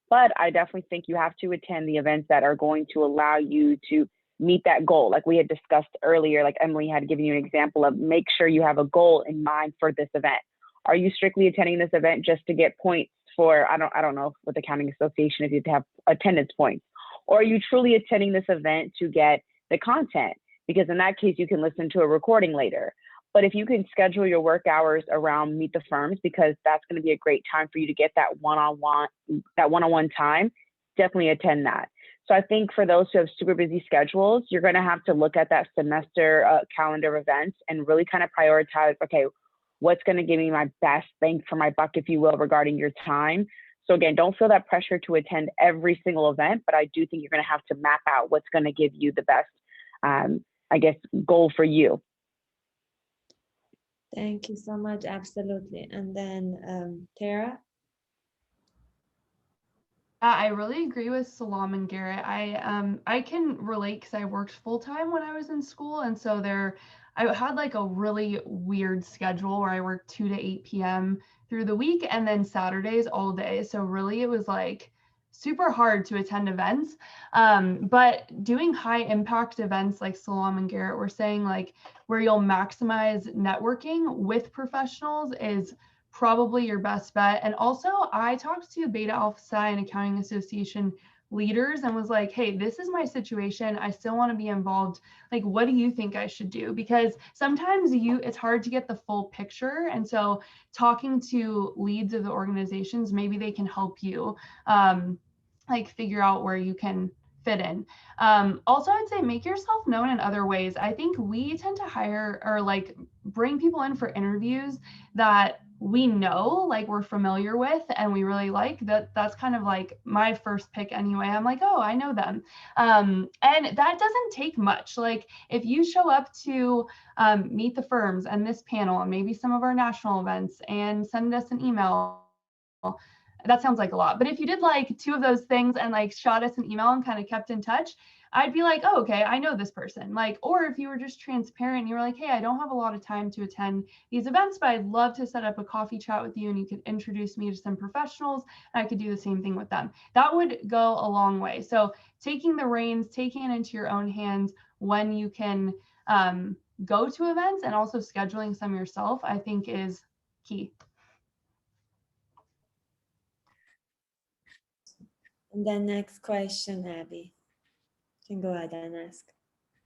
Speaker 4: but I definitely think you have to attend the events that are going to allow you to meet that goal. Like we had discussed earlier, like Emily had given you an example of, make sure you have a goal in mind for this event. Are you strictly attending this event just to get points for, I don't know with the Accounting Association if you have attendance points, or are you truly attending this event to get the content? Because in that case, you can listen to a recording later. But if you can schedule your work hours around Meet the Firms, because that's going to be a great time for you to get that one-on-one time, definitely attend that. So I think for those who have super busy schedules, you're going to have to look at that semester calendar of events and really kind of prioritize, okay, what's going to give me my best bang for my buck, if you will, regarding your time. So again, don't feel that pressure to attend every single event, but I do think you're going to have to map out what's going to give you the best, goal for you.
Speaker 2: Thank you so much. Absolutely. And then Tara?
Speaker 8: I really agree with Salam and Garrett. I can relate because I worked full-time when I was in school. And so I had like a really weird schedule where I worked 2 to 8 p.m. through the week and then Saturdays all day. So really it was like super hard to attend events. But doing high impact events like Salam and Garrett were saying, like where you'll maximize networking with professionals is probably your best bet. And also I talked to VITA ALPFA and Accounting Association leaders and was like, hey, this is my situation. I still want to be involved. Like, what do you think I should do? Because sometimes it's hard to get the full picture. And so talking to leads of the organizations, maybe they can help you figure out where you can fit in. Also, I'd say make yourself known in other ways. I think we tend to hire or bring people in for interviews that we know, we're familiar with and we really like. That's kind of like my first pick anyway. I'm like, oh, I know them. And that doesn't take much. Like if you show up to Meet the Firms and this panel and maybe some of our national events and send us an email, that sounds like a lot. But if you did 2 of those things and shot us an email and kind of kept in touch, I'd be like, oh, okay, I know this person. Or if you were just transparent and you were like, hey, I don't have a lot of time to attend these events, but I'd love to set up a coffee chat with you and you could introduce me to some professionals and I could do the same thing with them. That would go a long way. So taking the reins, taking it into your own hands when you can go to events and also scheduling some yourself, I think is key.
Speaker 2: And then next question, Abby. You can go ahead and ask.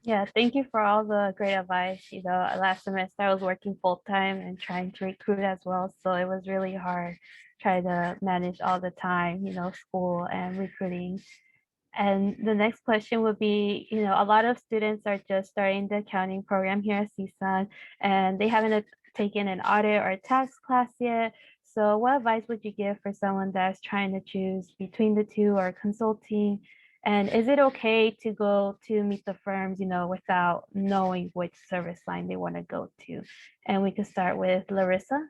Speaker 5: Yeah, thank you for all the great advice. Last semester I was working full-time and trying to recruit as well. So it was really hard trying to manage all the time, school and recruiting. And the next question would be, a lot of students are just starting the accounting program here at CSUN and they haven't taken an audit or a tax class yet. So what advice would you give for someone that's trying to choose between the two or consulting? And is it okay to go to Meet the Firms, without knowing which service line they want to go to? And we could start with Larissa.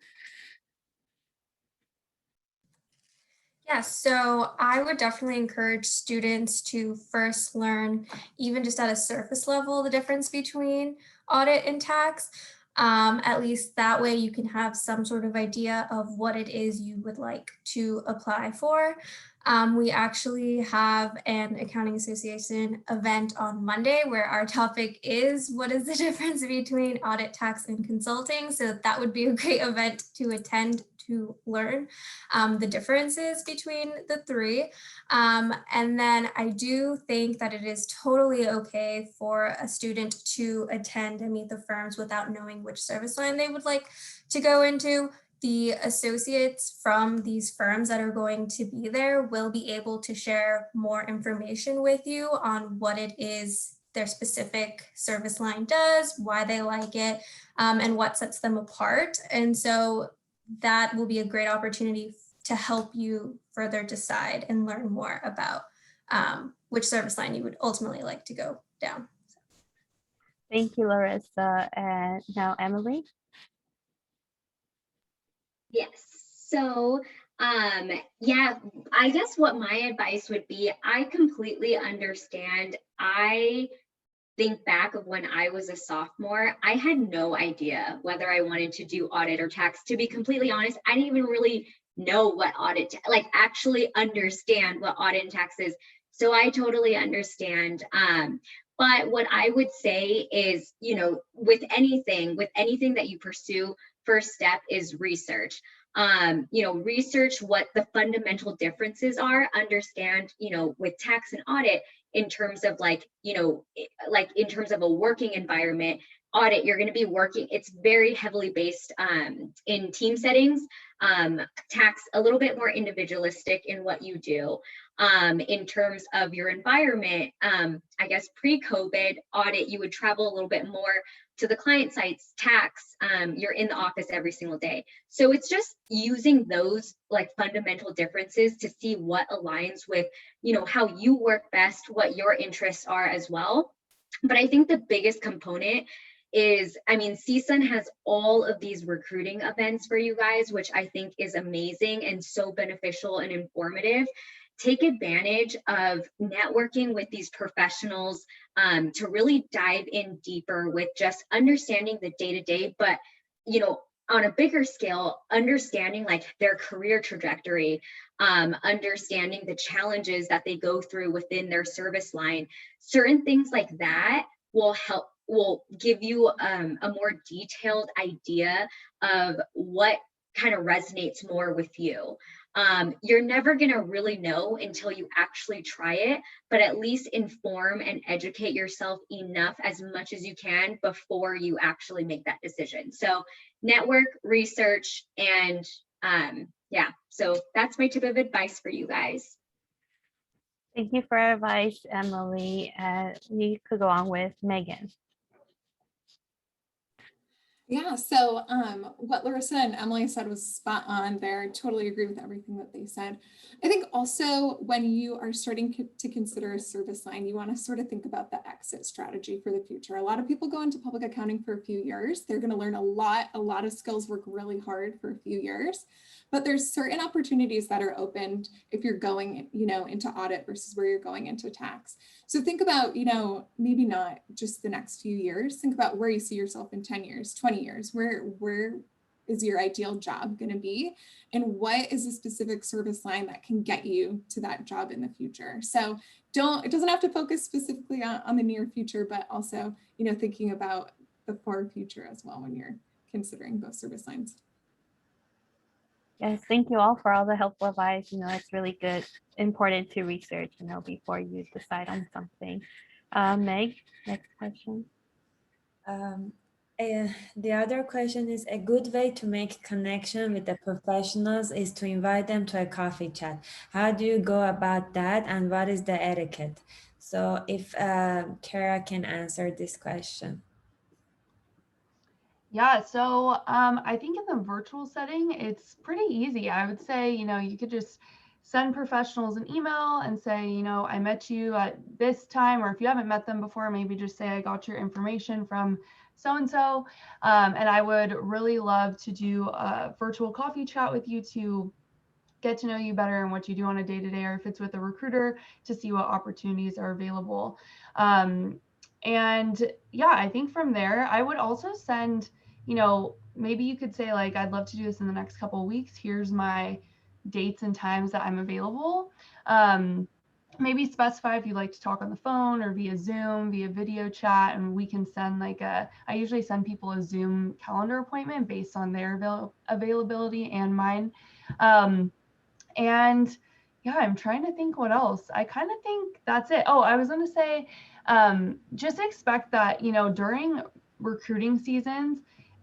Speaker 7: Yeah, so I would definitely encourage students to first learn, even just at a surface level, the difference between audit and tax. At least that way you can have some sort of idea of what it is you would like to apply for. We actually have an Accounting Association event on Monday where our topic is what is the difference between audit, tax, and consulting. So that would be a great event to attend to learn the differences between the three. And then I do think that it is totally okay for a student to attend and meet the firms without knowing which service line they would like to go into. The associates from these firms that are going to be there will be able to share more information with you on what it is their specific service line does, why they like it, and what sets them apart. And so that will be a great opportunity to help you further decide and learn more about which service line you would ultimately like to go down.
Speaker 5: Thank you, Larissa. And now Emily.
Speaker 1: Yes. So, yeah, I guess what my advice would be, I completely understand. I think back of when I was a sophomore, I had no idea whether I wanted to do audit or tax. To be completely honest, I didn't even really know what audit, like actually understand what audit and tax is. So I totally understand. But what I would say is, you know, with anything that you pursue, first step is research. You know, research what the fundamental differences are, understand, you know, with tax and audit in terms of like, you know, like in terms of a working environment. Audit, you're going to be working, it's very heavily based in team settings. Tax, a little bit more individualistic in what you do. In terms of your environment, I guess pre-COVID, audit, you would travel a little bit more to the client sites. Tax, you're in the office every single day. So it's just using those like fundamental differences to see what aligns with, you know, how you work best, what your interests are as well. But I think the biggest component is, I mean, CSUN has all of these recruiting events for you guys, which I think is amazing and so beneficial and informative. Take advantage of networking with these professionals to really dive in deeper with just understanding the day-to-day, but, you know, on a bigger scale, understanding like their career trajectory, understanding the challenges that they go through within their service line. Certain things like that will give you a more detailed idea of what kind of resonates more with you. You're never going to really know until you actually try it, but at least inform and educate yourself enough as much as you can before you actually make that decision. So network, research, and yeah, so that's my tip of advice for you guys.
Speaker 5: Thank you for your advice, Emily. We could go on with Megan.
Speaker 3: Yeah, so what Larissa and Emily said was spot on there. I totally agree with everything that they said. I think also when you are starting to consider a service line, you want to sort of think about the exit strategy for the future. A lot of people go into public accounting for a few years. They're going to learn a lot of skills, work really hard for a few years. But there's certain opportunities that are opened if you're going, you know, into audit versus where you're going into tax. So think about, you know, maybe not just the next few years. Think about where you see yourself in 10 years, 20 years. Where is your ideal job going to be? And what is a specific service line that can get you to that job in the future? So it doesn't have to focus specifically on the near future, but also, you know, thinking about the far future as well when you're considering both service lines.
Speaker 5: Yes, thank you all for all the helpful advice. You know, it's really good, important to research, you know, before you decide on something. Meg, next question.
Speaker 2: The other question is, a good way to make connection with the professionals is to invite them to a coffee chat. How do you go about that, and what is the etiquette? So if Kara can answer this question.
Speaker 8: Yeah, so I think in the virtual setting, it's pretty easy. I would say, you know, you could just send professionals an email and say, you know, I met you at this time, or if you haven't met them before, maybe just say, I got your information from so-and-so. And I would really love to do a virtual coffee chat with you to get to know you better and what you do on a day-to-day, or if it's with a recruiter, to see what opportunities are available. And yeah, I think from there, I would also send, you know, maybe you could say like, I'd love to do this in the next couple of weeks. Here's my dates and times that I'm available. Maybe specify if you'd like to talk on the phone or via Zoom, via video chat, and we can send like I usually send people a Zoom calendar appointment based on their availability and mine. And yeah, I'm trying to think what else. I kind of think that's it. Oh, I was going to say, just expect that, you know, during recruiting seasons,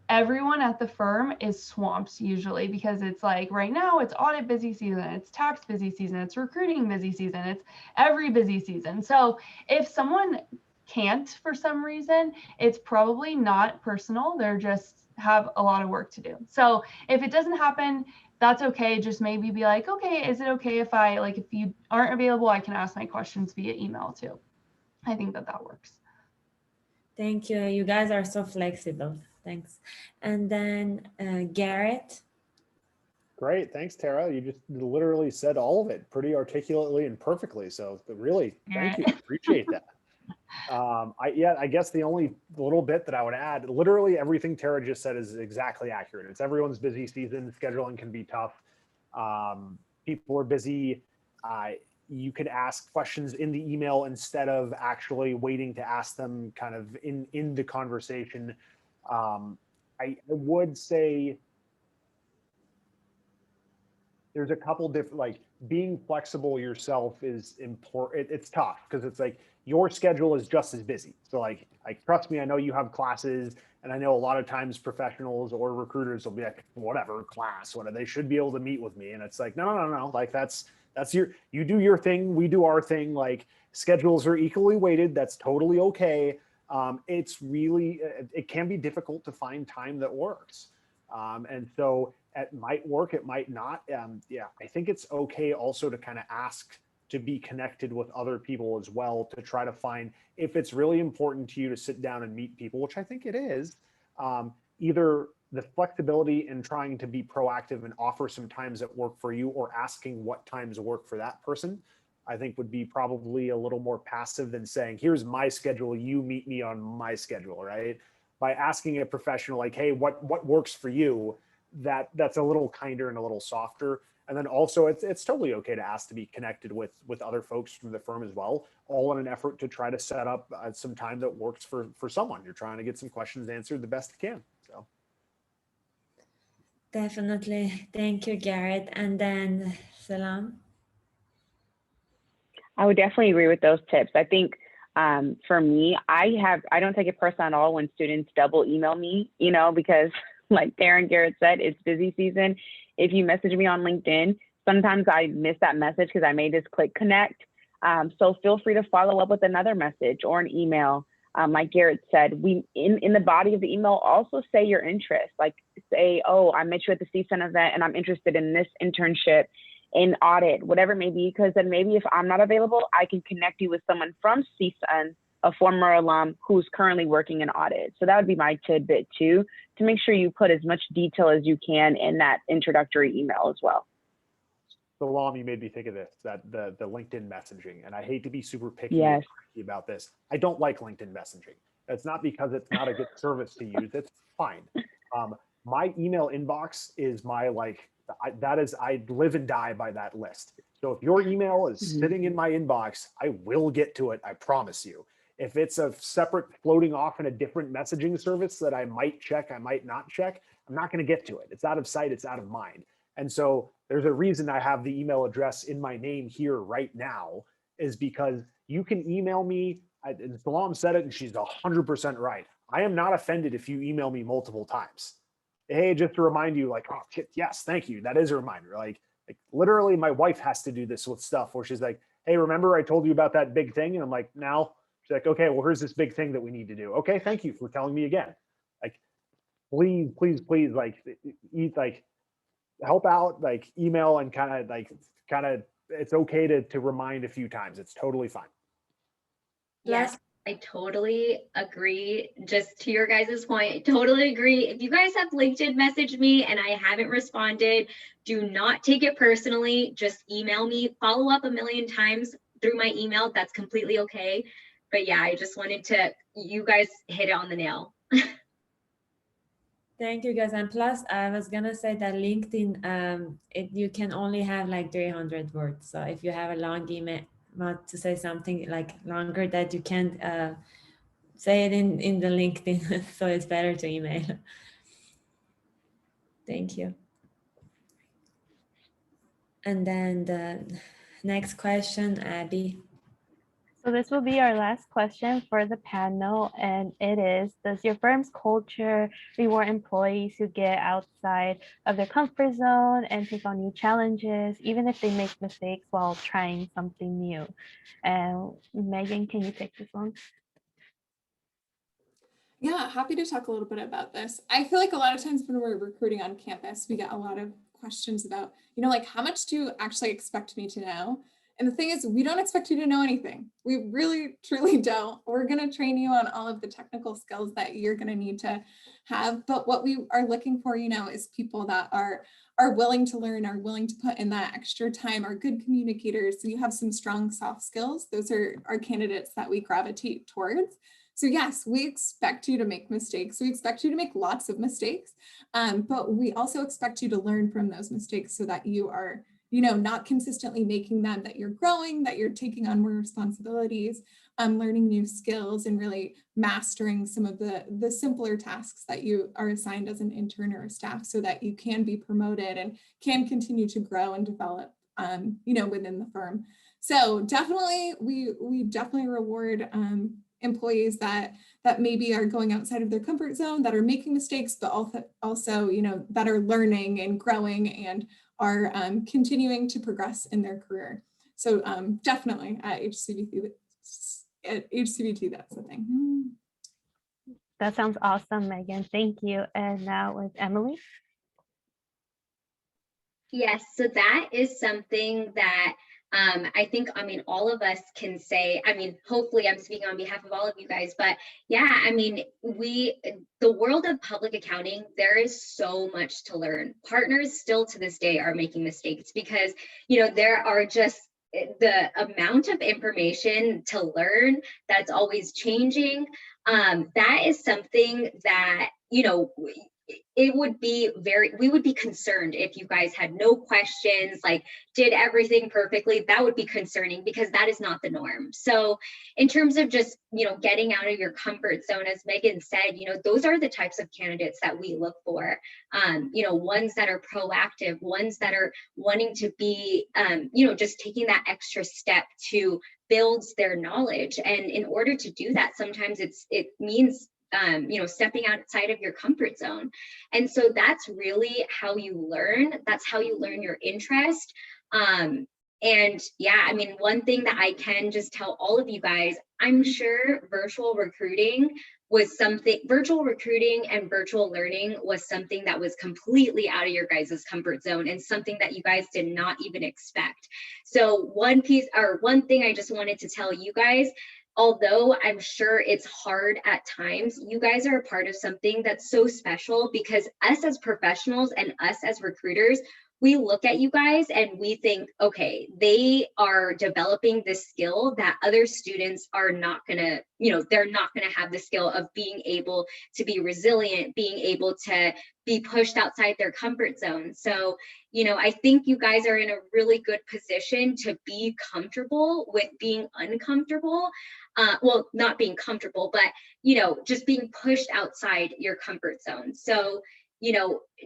Speaker 8: everyone at the firm is swamped usually, because it's like right now it's audit busy season, it's tax busy season, it's recruiting busy season, it's every busy season. So if someone can't for some reason, it's probably not personal. They're just have a lot of work to do. So if it doesn't happen, that's okay. Just maybe be like, okay, is it okay if I, like, if you aren't available, I can ask my questions via email too. I think that that works.
Speaker 2: Thank you. You guys are so flexible. Thanks. And then Garrett.
Speaker 6: Great. Thanks, Tara. You just literally said all of it pretty articulately and perfectly. So really, thank you. Appreciate that. I guess the only little bit that I would add, literally everything Tara just said is exactly accurate. It's everyone's busy season. Scheduling can be tough. People are busy. You could ask questions in the email instead of actually waiting to ask them kind of in the conversation. I would say there's a couple different, like, being flexible yourself is important. It's tough because it's like your schedule is just as busy. So like trust me, I know you have classes, and I know a lot of times professionals or recruiters will be like, whatever class, whatever, they should be able to meet with me. And it's like, no. Like that's you do your thing, we do our thing. Like schedules are equally weighted. That's totally okay. It's really, it can be difficult to find time that works. And so it might work, it might not. Yeah, I think it's okay also to kind of ask to be connected with other people as well, to try to find, if it's really important to you to sit down and meet people, which I think it is, either the flexibility in trying to be proactive and offer some times that work for you, or asking what times work for that person, I think would be probably a little more passive than saying, here's my schedule, you meet me on my schedule, right? By asking a professional, like, hey, what works for you, that's a little kinder and a little softer. And then also it's totally okay to ask to be connected with other folks from the firm as well, all in an effort to try to set up some time that works for someone. You're trying to get some questions answered the best you can. So
Speaker 2: Definitely. Thank you, Garrett. And then Salam.
Speaker 4: I would definitely agree with those tips. I think for me, I don't take it personal at all when students double email me, you know, because like Tara and Garrett said, it's busy season. If you message me on LinkedIn, sometimes I miss that message because I may just click connect. So feel free to follow up with another message or an email. Like Garrett said, we in the body of the email, also say your interest, like say, oh, I met you at the CSUN event and I'm interested in this internship in audit, whatever it may be, because then maybe if I'm not available, I can connect you with someone from CSUN, a former alum who's currently working in audit. So that would be my tidbit too, to make sure you put as much detail as you can in that introductory email as well.
Speaker 6: Salam, you made me think of this, that the LinkedIn messaging, and I hate to be super picky
Speaker 4: Yes.
Speaker 6: about this. I don't like LinkedIn messaging. It's not because it's not a good service to use. It's fine. My email inbox is my, like, I live and die by that list. So if your email is sitting in my inbox, I will get to it. I promise you. If it's a separate floating off in a different messaging service that I might check, I might not check, I'm not going to get to it. It's out of sight. It's out of mind. And so there's a reason I have the email address in my name here right now, is because you can email me. And Salam said it, and she's 100% right. I am not offended if you email me multiple times. Hey, just to remind you, like, oh, yes, thank you. That is a reminder. Like literally my wife has to do this with stuff where she's like, hey, remember I told you about that big thing? And I'm like, now? She's like, okay, well, here's this big thing that we need to do. Okay, thank you for telling me again. Like, please, like help out, like email and kind of, it's okay to remind a few times. It's totally fine.
Speaker 1: Yes, I totally agree. Just to your guys' point, I totally agree. If you guys have LinkedIn messaged me and I haven't responded, do not take it personally. Just email me, follow up a million times through my email. That's completely okay. But yeah, I just wanted to, you guys hit it on the nail.
Speaker 2: Thank you guys. And plus, I was gonna say that LinkedIn, you can only have like 300 words. So if you have a long email, want to say something like longer that you can't say it in the LinkedIn, so it's better to email. Thank you. And then the next question, Abby.
Speaker 5: So this will be our last question for the panel, and it is, does your firm's culture reward employees who get outside of their comfort zone and take on new challenges, even if they make mistakes while trying something new? And Megan, can you take this one?
Speaker 3: Yeah, happy to talk a little bit about this. I feel like a lot of times when we're recruiting on campus, we get a lot of questions about, like how much do you actually expect me to know? And the thing is, we don't expect you to know anything. We really, truly don't. We're going to train you on all of the technical skills that you're going to need to have. But what we are looking for, is people that are willing to learn, are willing to put in that extra time, are good communicators. So you have some strong soft skills. Those are our candidates that we gravitate towards. So yes, we expect you to make mistakes. We expect you to make lots of mistakes, but we also expect you to learn from those mistakes so that you are, not consistently making them, that you're growing, that you're taking on more responsibilities, learning new skills, and really mastering some of the simpler tasks that you are assigned as an intern or a staff so that you can be promoted and can continue to grow and develop, within the firm. So definitely, we definitely reward employees that maybe are going outside of their comfort zone, that are making mistakes, but also that are learning and growing and are continuing to progress in their career. So definitely at HCBT, that's the thing.
Speaker 5: That sounds awesome, Megan. Thank you. And now with Emily.
Speaker 1: Yes, so that is something that I think, all of us can say, hopefully I'm speaking on behalf of all of you guys, but yeah, the world of public accounting, there is so much to learn. Partners still to this day are making mistakes because, there are just the amount of information to learn that's always changing. That is something that, we would be concerned if you guys had no questions, like did everything perfectly. That would be concerning because that is not the norm. So in terms of just, getting out of your comfort zone, as Megan said, those are the types of candidates that we look for, ones that are proactive, ones that are wanting to be, just taking that extra step to build their knowledge. And in order to do that, sometimes it means stepping outside of your comfort zone. And so that's really how you learn. That's how you learn your interest. And yeah, one thing that I can just tell all of you guys, I'm sure virtual recruiting and virtual learning was something that was completely out of your guys' comfort zone and something that you guys did not even expect. So one thing I just wanted to tell you guys, although I'm sure it's hard at times, you guys are a part of something that's so special because us as professionals and us as recruiters, we look at you guys and we think, okay, they are developing this skill that other students are not gonna, they're not gonna have the skill of being able to be resilient, being able to be pushed outside their comfort zone. So, I think you guys are in a really good position to be comfortable with being uncomfortable. Well, not being comfortable, but, just being pushed outside your comfort zone. So,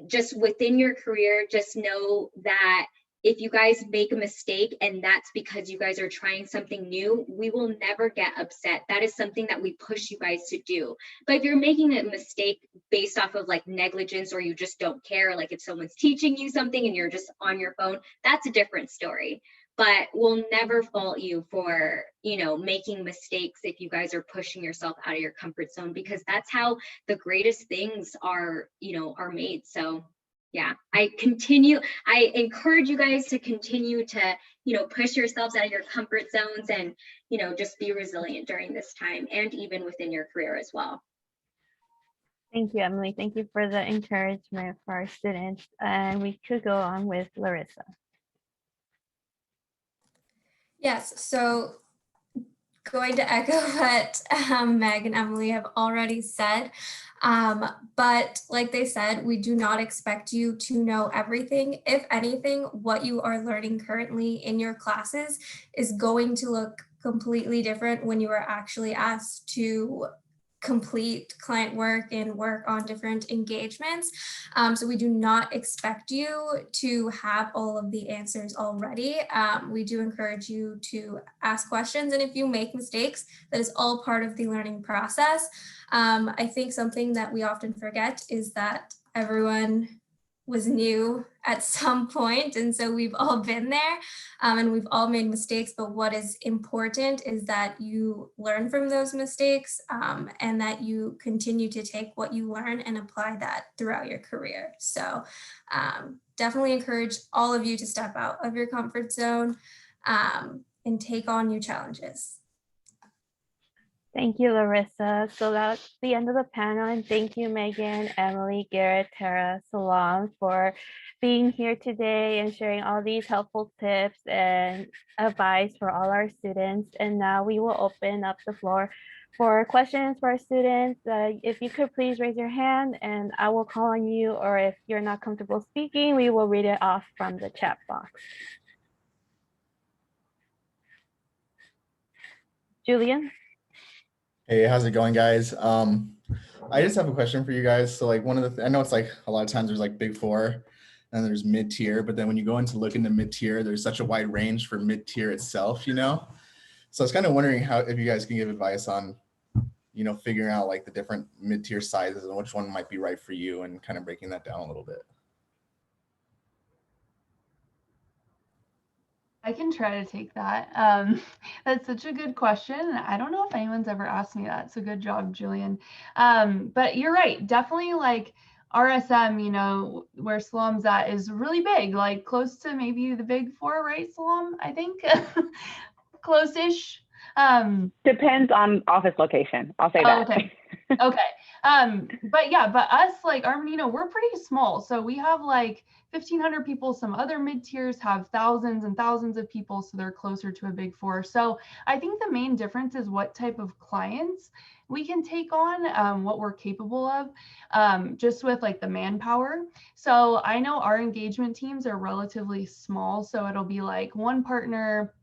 Speaker 1: just within your career, just know that if you guys make a mistake and that's because you guys are trying something new, we will never get upset. That is something that we push you guys to do. But if you're making a mistake based off of like negligence, or you just don't care, like if someone's teaching you something and you're just on your phone, that's a different story. But we'll never fault you for, making mistakes if you guys are pushing yourself out of your comfort zone, because that's how the greatest things are made. So yeah, I encourage you guys to continue to, push yourselves out of your comfort zones and, just be resilient during this time and even within your career as well.
Speaker 5: Thank you, Emily. Thank you for the encouragement for our students. And we could go on with Larissa.
Speaker 7: Yes, so going to echo what Meg and Emily have already said. But like they said, we do not expect you to know everything. If anything, what you are learning currently in your classes is going to look completely different when you are actually asked to complete client work and work on different engagements. So we do not expect you to have all of the answers already. We do encourage you to ask questions, and if you make mistakes, that is all part of the learning process. I think something that we often forget is that everyone was new at some point, and so we've all been there, and we've all made mistakes, but what is important is that you learn from those mistakes, and that you continue to take what you learn and apply that throughout your career. So definitely encourage all of you to step out of your comfort zone and take on new challenges.
Speaker 5: Thank you, Larissa. So that's the end of the panel. And thank you, Megan, Emily, Garrett, Tara, Salam, for being here today and sharing all these helpful tips and advice for all our students. And now we will open up the floor for questions for our students. If you could please raise your hand and I will call on you, or if you're not comfortable speaking, we will read it off from the chat box. Julian?
Speaker 9: Hey, how's it going, guys? I just have a question for you guys. So like one of the, I know it's like a lot of times there's like big four and there's mid-tier, but then when you go into look into mid-tier, there's such a wide range for mid-tier itself, you know? So I was kind of wondering how, if you guys can give advice on, you know, figuring out like the different mid-tier sizes and which one might be right for you and kind of breaking that down a little bit.
Speaker 8: I can try to take that. That's such a good question. I don't know if anyone's ever asked me that. So good job, Julian. But you're right. Definitely like RSM, you know, where Salam's at is really big, like close to maybe the big four, right, Salam? I think close-ish.
Speaker 4: Depends on office location. I'll say that.
Speaker 8: Okay. Okay. But yeah, but us like Armanino, we're pretty small. So we have like 1,500 people. Some other mid-tiers have thousands and thousands of people. So they're closer to a big four. So I think the main difference is what type of clients we can take on, what we're capable of, just with like the manpower. So I know our engagement teams are relatively small. So it'll be like one partner,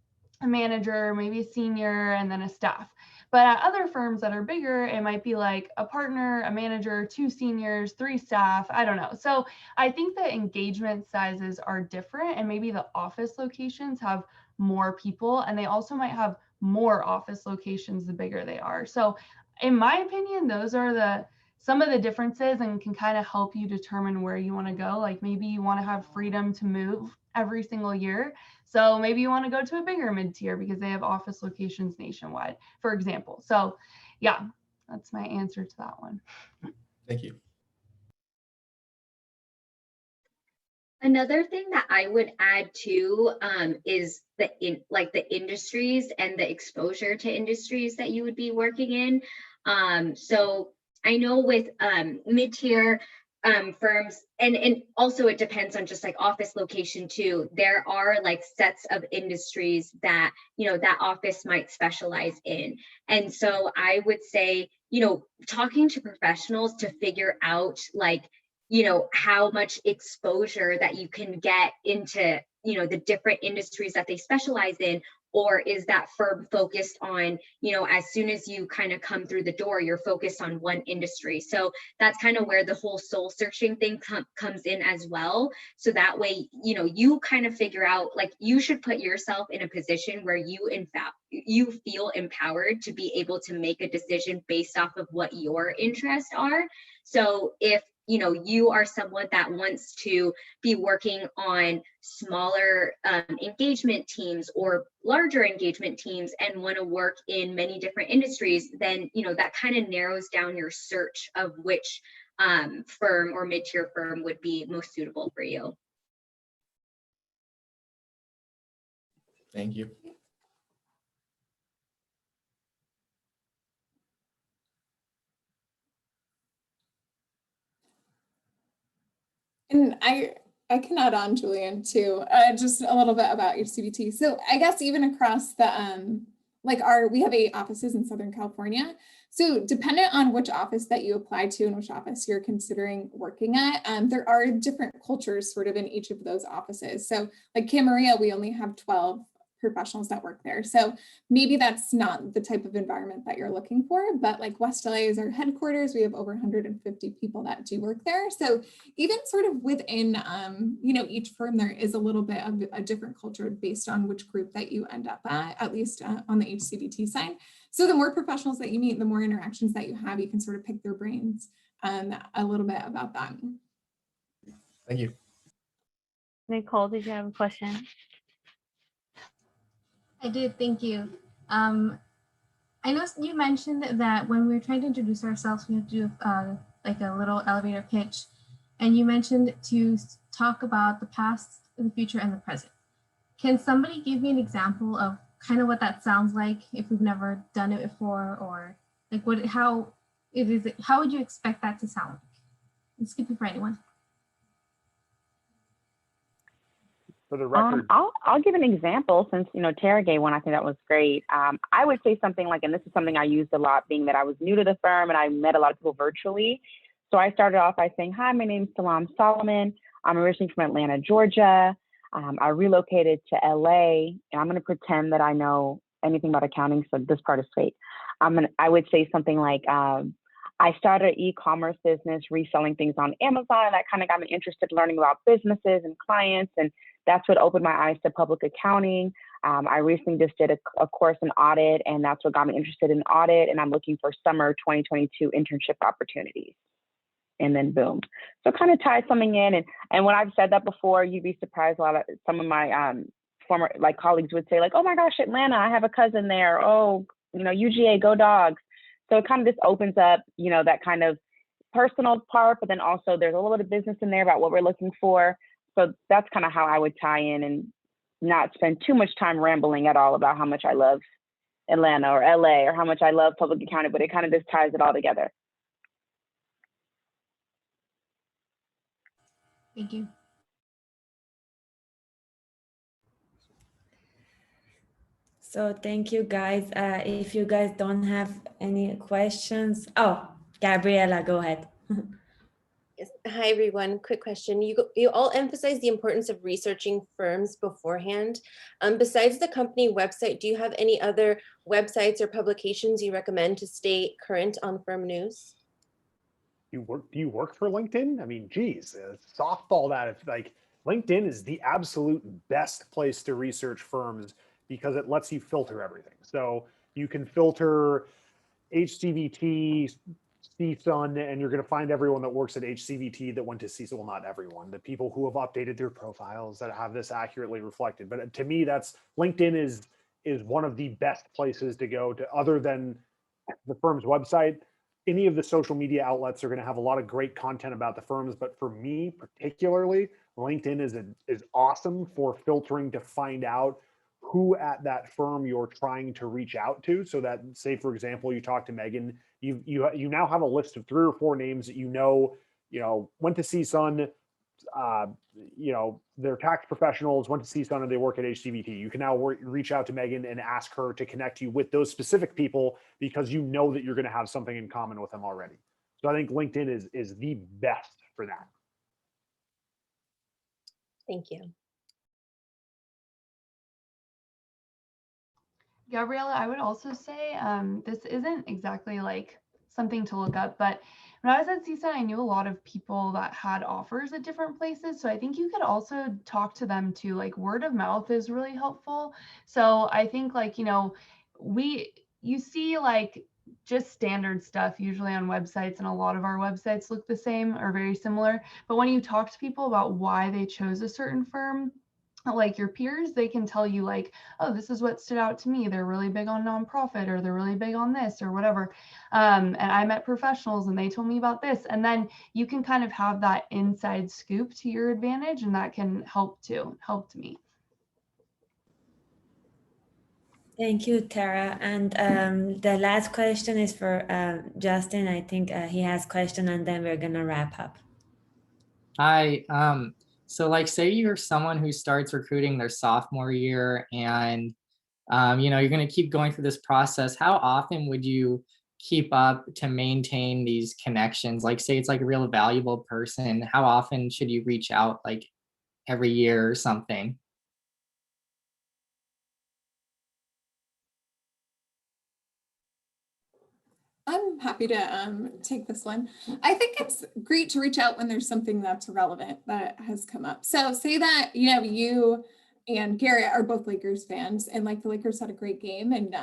Speaker 8: a manager, maybe a senior, and then a staff. But at other firms that are bigger, it might be like a partner, a manager, 2 seniors, 3 staff, I don't know. So I think the engagement sizes are different, and maybe the office locations have more people, and they also might have more office locations the bigger they are. So in my opinion, those are some of the differences and can kind of help you determine where you want to go. Like maybe you want to have freedom to move every single year. So maybe you want to go to a bigger mid-tier because they have office locations nationwide, for example. So yeah, that's my answer to that one.
Speaker 9: Thank you.
Speaker 1: Another thing that I would add too is the industries and the exposure to industries that you would be working in. So I know with mid-tier firms, and also it depends on just like office location too. There are like sets of industries that, you know, that office might specialize in. And so I would say, you know, talking to professionals to figure out like, you know, how much exposure that you can get into, you know, the different industries that they specialize in, or is that firm focused on, you know, as soon as you kind of come through the door, you're focused on one industry. So that's kind of where the whole soul searching thing comes in as well. So that way, you know, you kind of figure out, like, you should put yourself in a position where you feel empowered to be able to make a decision based off of what your interests are. So if, you know, you are someone that wants to be working on smaller engagement teams or larger engagement teams and want to work in many different industries, then, you know, that kind of narrows down your search of which firm or mid-tier firm would be most suitable for you.
Speaker 9: Thank you.
Speaker 3: And I can add on, Julian, too, just a little bit about HCBT. So I guess even across the we have 8 offices in Southern California. So dependent on which office that you apply to and which office you're considering working at, there are different cultures sort of in each of those offices. So like Camarillo, we only have 12 professionals that work there. So maybe that's not the type of environment that you're looking for, but like West LA is our headquarters. We have over 150 people that do work there. So even sort of within, each firm, there is a little bit of a different culture based on which group that you end up at least on the HCBT side. So the more professionals that you meet, the more interactions that you have, you can sort of pick their brains a little bit about that.
Speaker 9: Thank you.
Speaker 5: Nicole, did you have a question?
Speaker 10: I did, thank you. I know you mentioned that when we were trying to introduce ourselves, we had to do like a little elevator pitch. And you mentioned to talk about the past, the future, and the present. Can somebody give me an example of kind of what that sounds like if we've never done it before, or like how would you expect that to sound like? This could be for anyone.
Speaker 6: For the record,
Speaker 4: I'll give an example since, Tara gave one. I think that was great. I would say something like, and this is something I used a lot, being that I was new to the firm and I met a lot of people virtually. So I started off by saying, hi, my name is Salam Solomon. I'm originally from Atlanta, Georgia. I relocated to LA, and I'm going to pretend that I know anything about accounting, so this part is fake. I would say something like, I started an e-commerce business reselling things on Amazon, and that kind of got me interested in learning about businesses and clients, and that's what opened my eyes to public accounting. I recently just did a course in audit, and that's what got me interested in audit, and I'm looking for summer 2022 internship opportunities. And then boom. So kind of tie something in. And when I've said that before, you'd be surprised. Some of my former colleagues would say like, oh my gosh, Atlanta, I have a cousin there. Oh, UGA, go Dogs. So it kind of just opens up, that kind of personal part, but then also there's a little bit of business in there about what we're looking for. So that's kind of how I would tie in and not spend too much time rambling at all about how much I love Atlanta or LA or how much I love public accounting, but it kind of just ties it all together.
Speaker 10: Thank you.
Speaker 2: So thank you, guys. If you guys don't have any questions, oh, Gabriela, go ahead.
Speaker 11: Yes. Hi, everyone. Quick question. You all emphasize the importance of researching firms beforehand. Besides the company website, do you have any other websites or publications you recommend to stay current on firm news?
Speaker 6: do you work for LinkedIn? I mean, geez, softball that. If LinkedIn is the absolute best place to research firms because it lets you filter everything. So you can filter HCBT, CSUN, and you're going to find everyone that works at HCBT that went to CSUN. Well, not everyone, the people who have updated their profiles that have this accurately reflected. But to me, LinkedIn is one of the best places to go to, other than the firm's website. Any of the social media outlets are going to have a lot of great content about the firms, but for me particularly, LinkedIn is awesome for filtering to find out who at that firm you're trying to reach out to. So that, say for example, you talk to Megan, you now have a list of 3 or 4 names that went to CSUN, they're tax professionals, went to CSUN, and they work at HCBT. You can now reach out to Megan and ask her to connect you with those specific people because you know that you're going to have something in common with them already. So I think LinkedIn is the best for that.
Speaker 11: Thank you.
Speaker 8: Gabriella, I would also say this isn't exactly like something to look up, but when I was at CSUN, I knew a lot of people that had offers at different places. So I think you could also talk to them too. Like word of mouth is really helpful. So I think you see like just standard stuff usually on websites, and a lot of our websites look the same or very similar. But when you talk to people about why they chose a certain firm, like your peers, they can tell you like, oh, this is what stood out to me. They're really big on nonprofit, or they're really big on this or whatever. And I met professionals and they told me about this. And then you can kind of have that inside scoop to your advantage, and that can helped me.
Speaker 2: Thank you, Tara. And the last question is for Justin. I think he has a question, and then we're gonna wrap up.
Speaker 12: Hi. So say you're someone who starts recruiting their sophomore year and you know, you're going to keep going through this process. How often would you keep up to maintain these connections? Like, say it's like a real valuable person. How often should you reach out, like every year or something?
Speaker 3: I'm happy to take this one. I think it's great to reach out when there's something that's relevant that has come up. So say that, you know, you and Garrett are both Lakers fans and like the Lakers had a great game and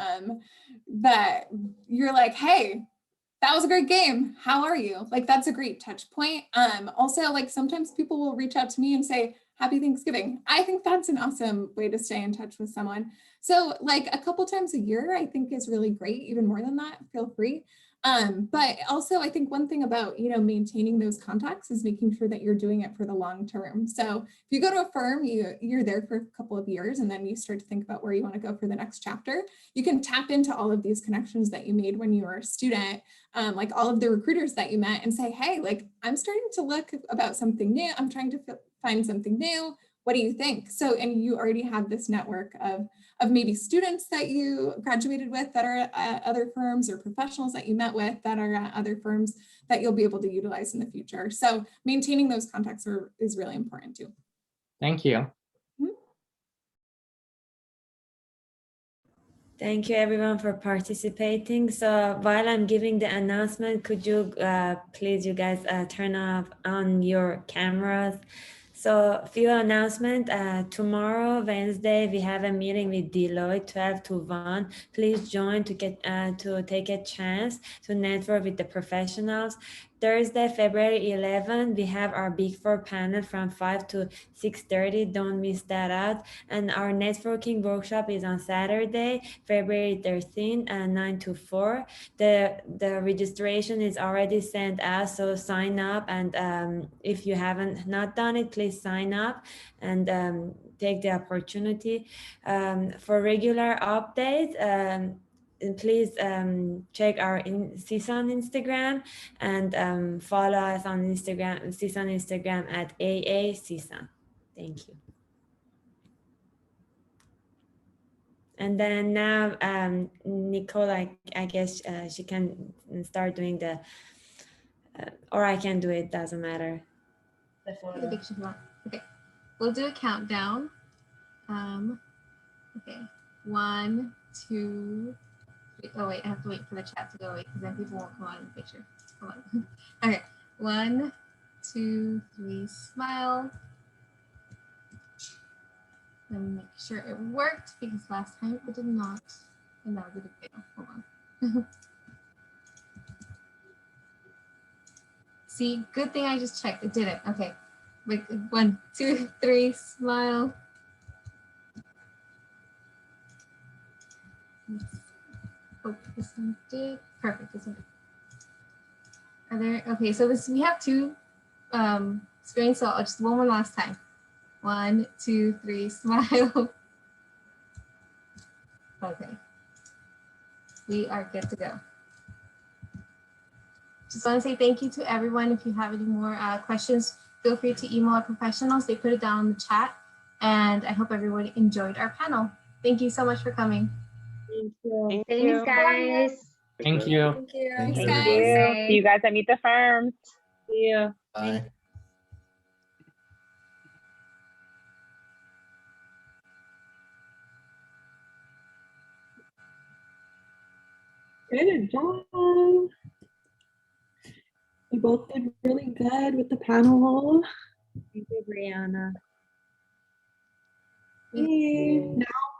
Speaker 3: that you're like, hey, that was a great game. How are you? Like, that's a great touch point. Also, like sometimes people will reach out to me and say, Happy Thanksgiving. I think that's an awesome way to stay in touch with someone. So like a couple times a year, I think is really great. Even more than that, feel free. But also I think one thing about, you know, maintaining those contacts is making sure that you're doing it for the long term. So if you go to a firm, you're there for a couple of years and then you start to think about where you want to go for the next chapter. You can tap into all of these connections that you made when you were a student, like all of the recruiters that you met and say, hey, like I'm starting to look about something new. I'm trying to find something new. What do you think? So, and you already have this network of maybe students that you graduated with that are at other firms or professionals that you met with that are at other firms that you'll be able to utilize in the future. So maintaining those contacts is really important too.
Speaker 12: Thank you.
Speaker 2: Thank you everyone for participating. So while I'm giving the announcement, could you please, you guys, turn off on your cameras? So few announcement, tomorrow, Wednesday, we have a meeting with Deloitte 12 to 1. Please join to get to take a chance to network with the professionals. Thursday, February 11, we have our Big Four panel from 5 to 6:30. Don't miss that out. And our networking workshop is on Saturday, February 13, 9 to 4. The registration is already sent out, so sign up. And if you haven't not done it, please sign up and take the opportunity. For regular updates, please check our CSUN Instagram and follow us on CSUN Instagram at AA CSUN. Thank you. And then now, Nicole, I guess she can start doing the, or I can do it, doesn't matter.
Speaker 10: Okay, we'll do a countdown. Okay, 1, 2, 3. Oh wait, I have to wait for the chat to go away because then people won't come on in the picture. Hold on. Okay, 1, 2, 3, smile. Let me make sure it worked because last time it did not. And that was a big fail. Hold on. See, good thing I just checked. It didn't. Okay. Wait, 1, 2, 3, smile. Hope this one did. Perfect. This one did. Are there? Okay, so we have 2 screens, so I'll just one last time. 1, 2, 3, smile. Okay. We are good to go. Just want to say thank you to everyone. If you have any more questions, feel free to email our professionals. They put it down in the chat. And I hope everyone enjoyed our panel. Thank you so much for coming.
Speaker 2: Thank you.
Speaker 1: Thanks, guys.
Speaker 12: Thank you.
Speaker 10: Thank you.
Speaker 3: Thanks,
Speaker 4: Thank
Speaker 3: guys.
Speaker 4: you.
Speaker 1: Bye.
Speaker 4: See you guys at Meet the Firms.
Speaker 2: See you.
Speaker 9: Bye.
Speaker 13: Good job. You both did really good with the panel.
Speaker 2: Thank you, Brianna.
Speaker 13: Now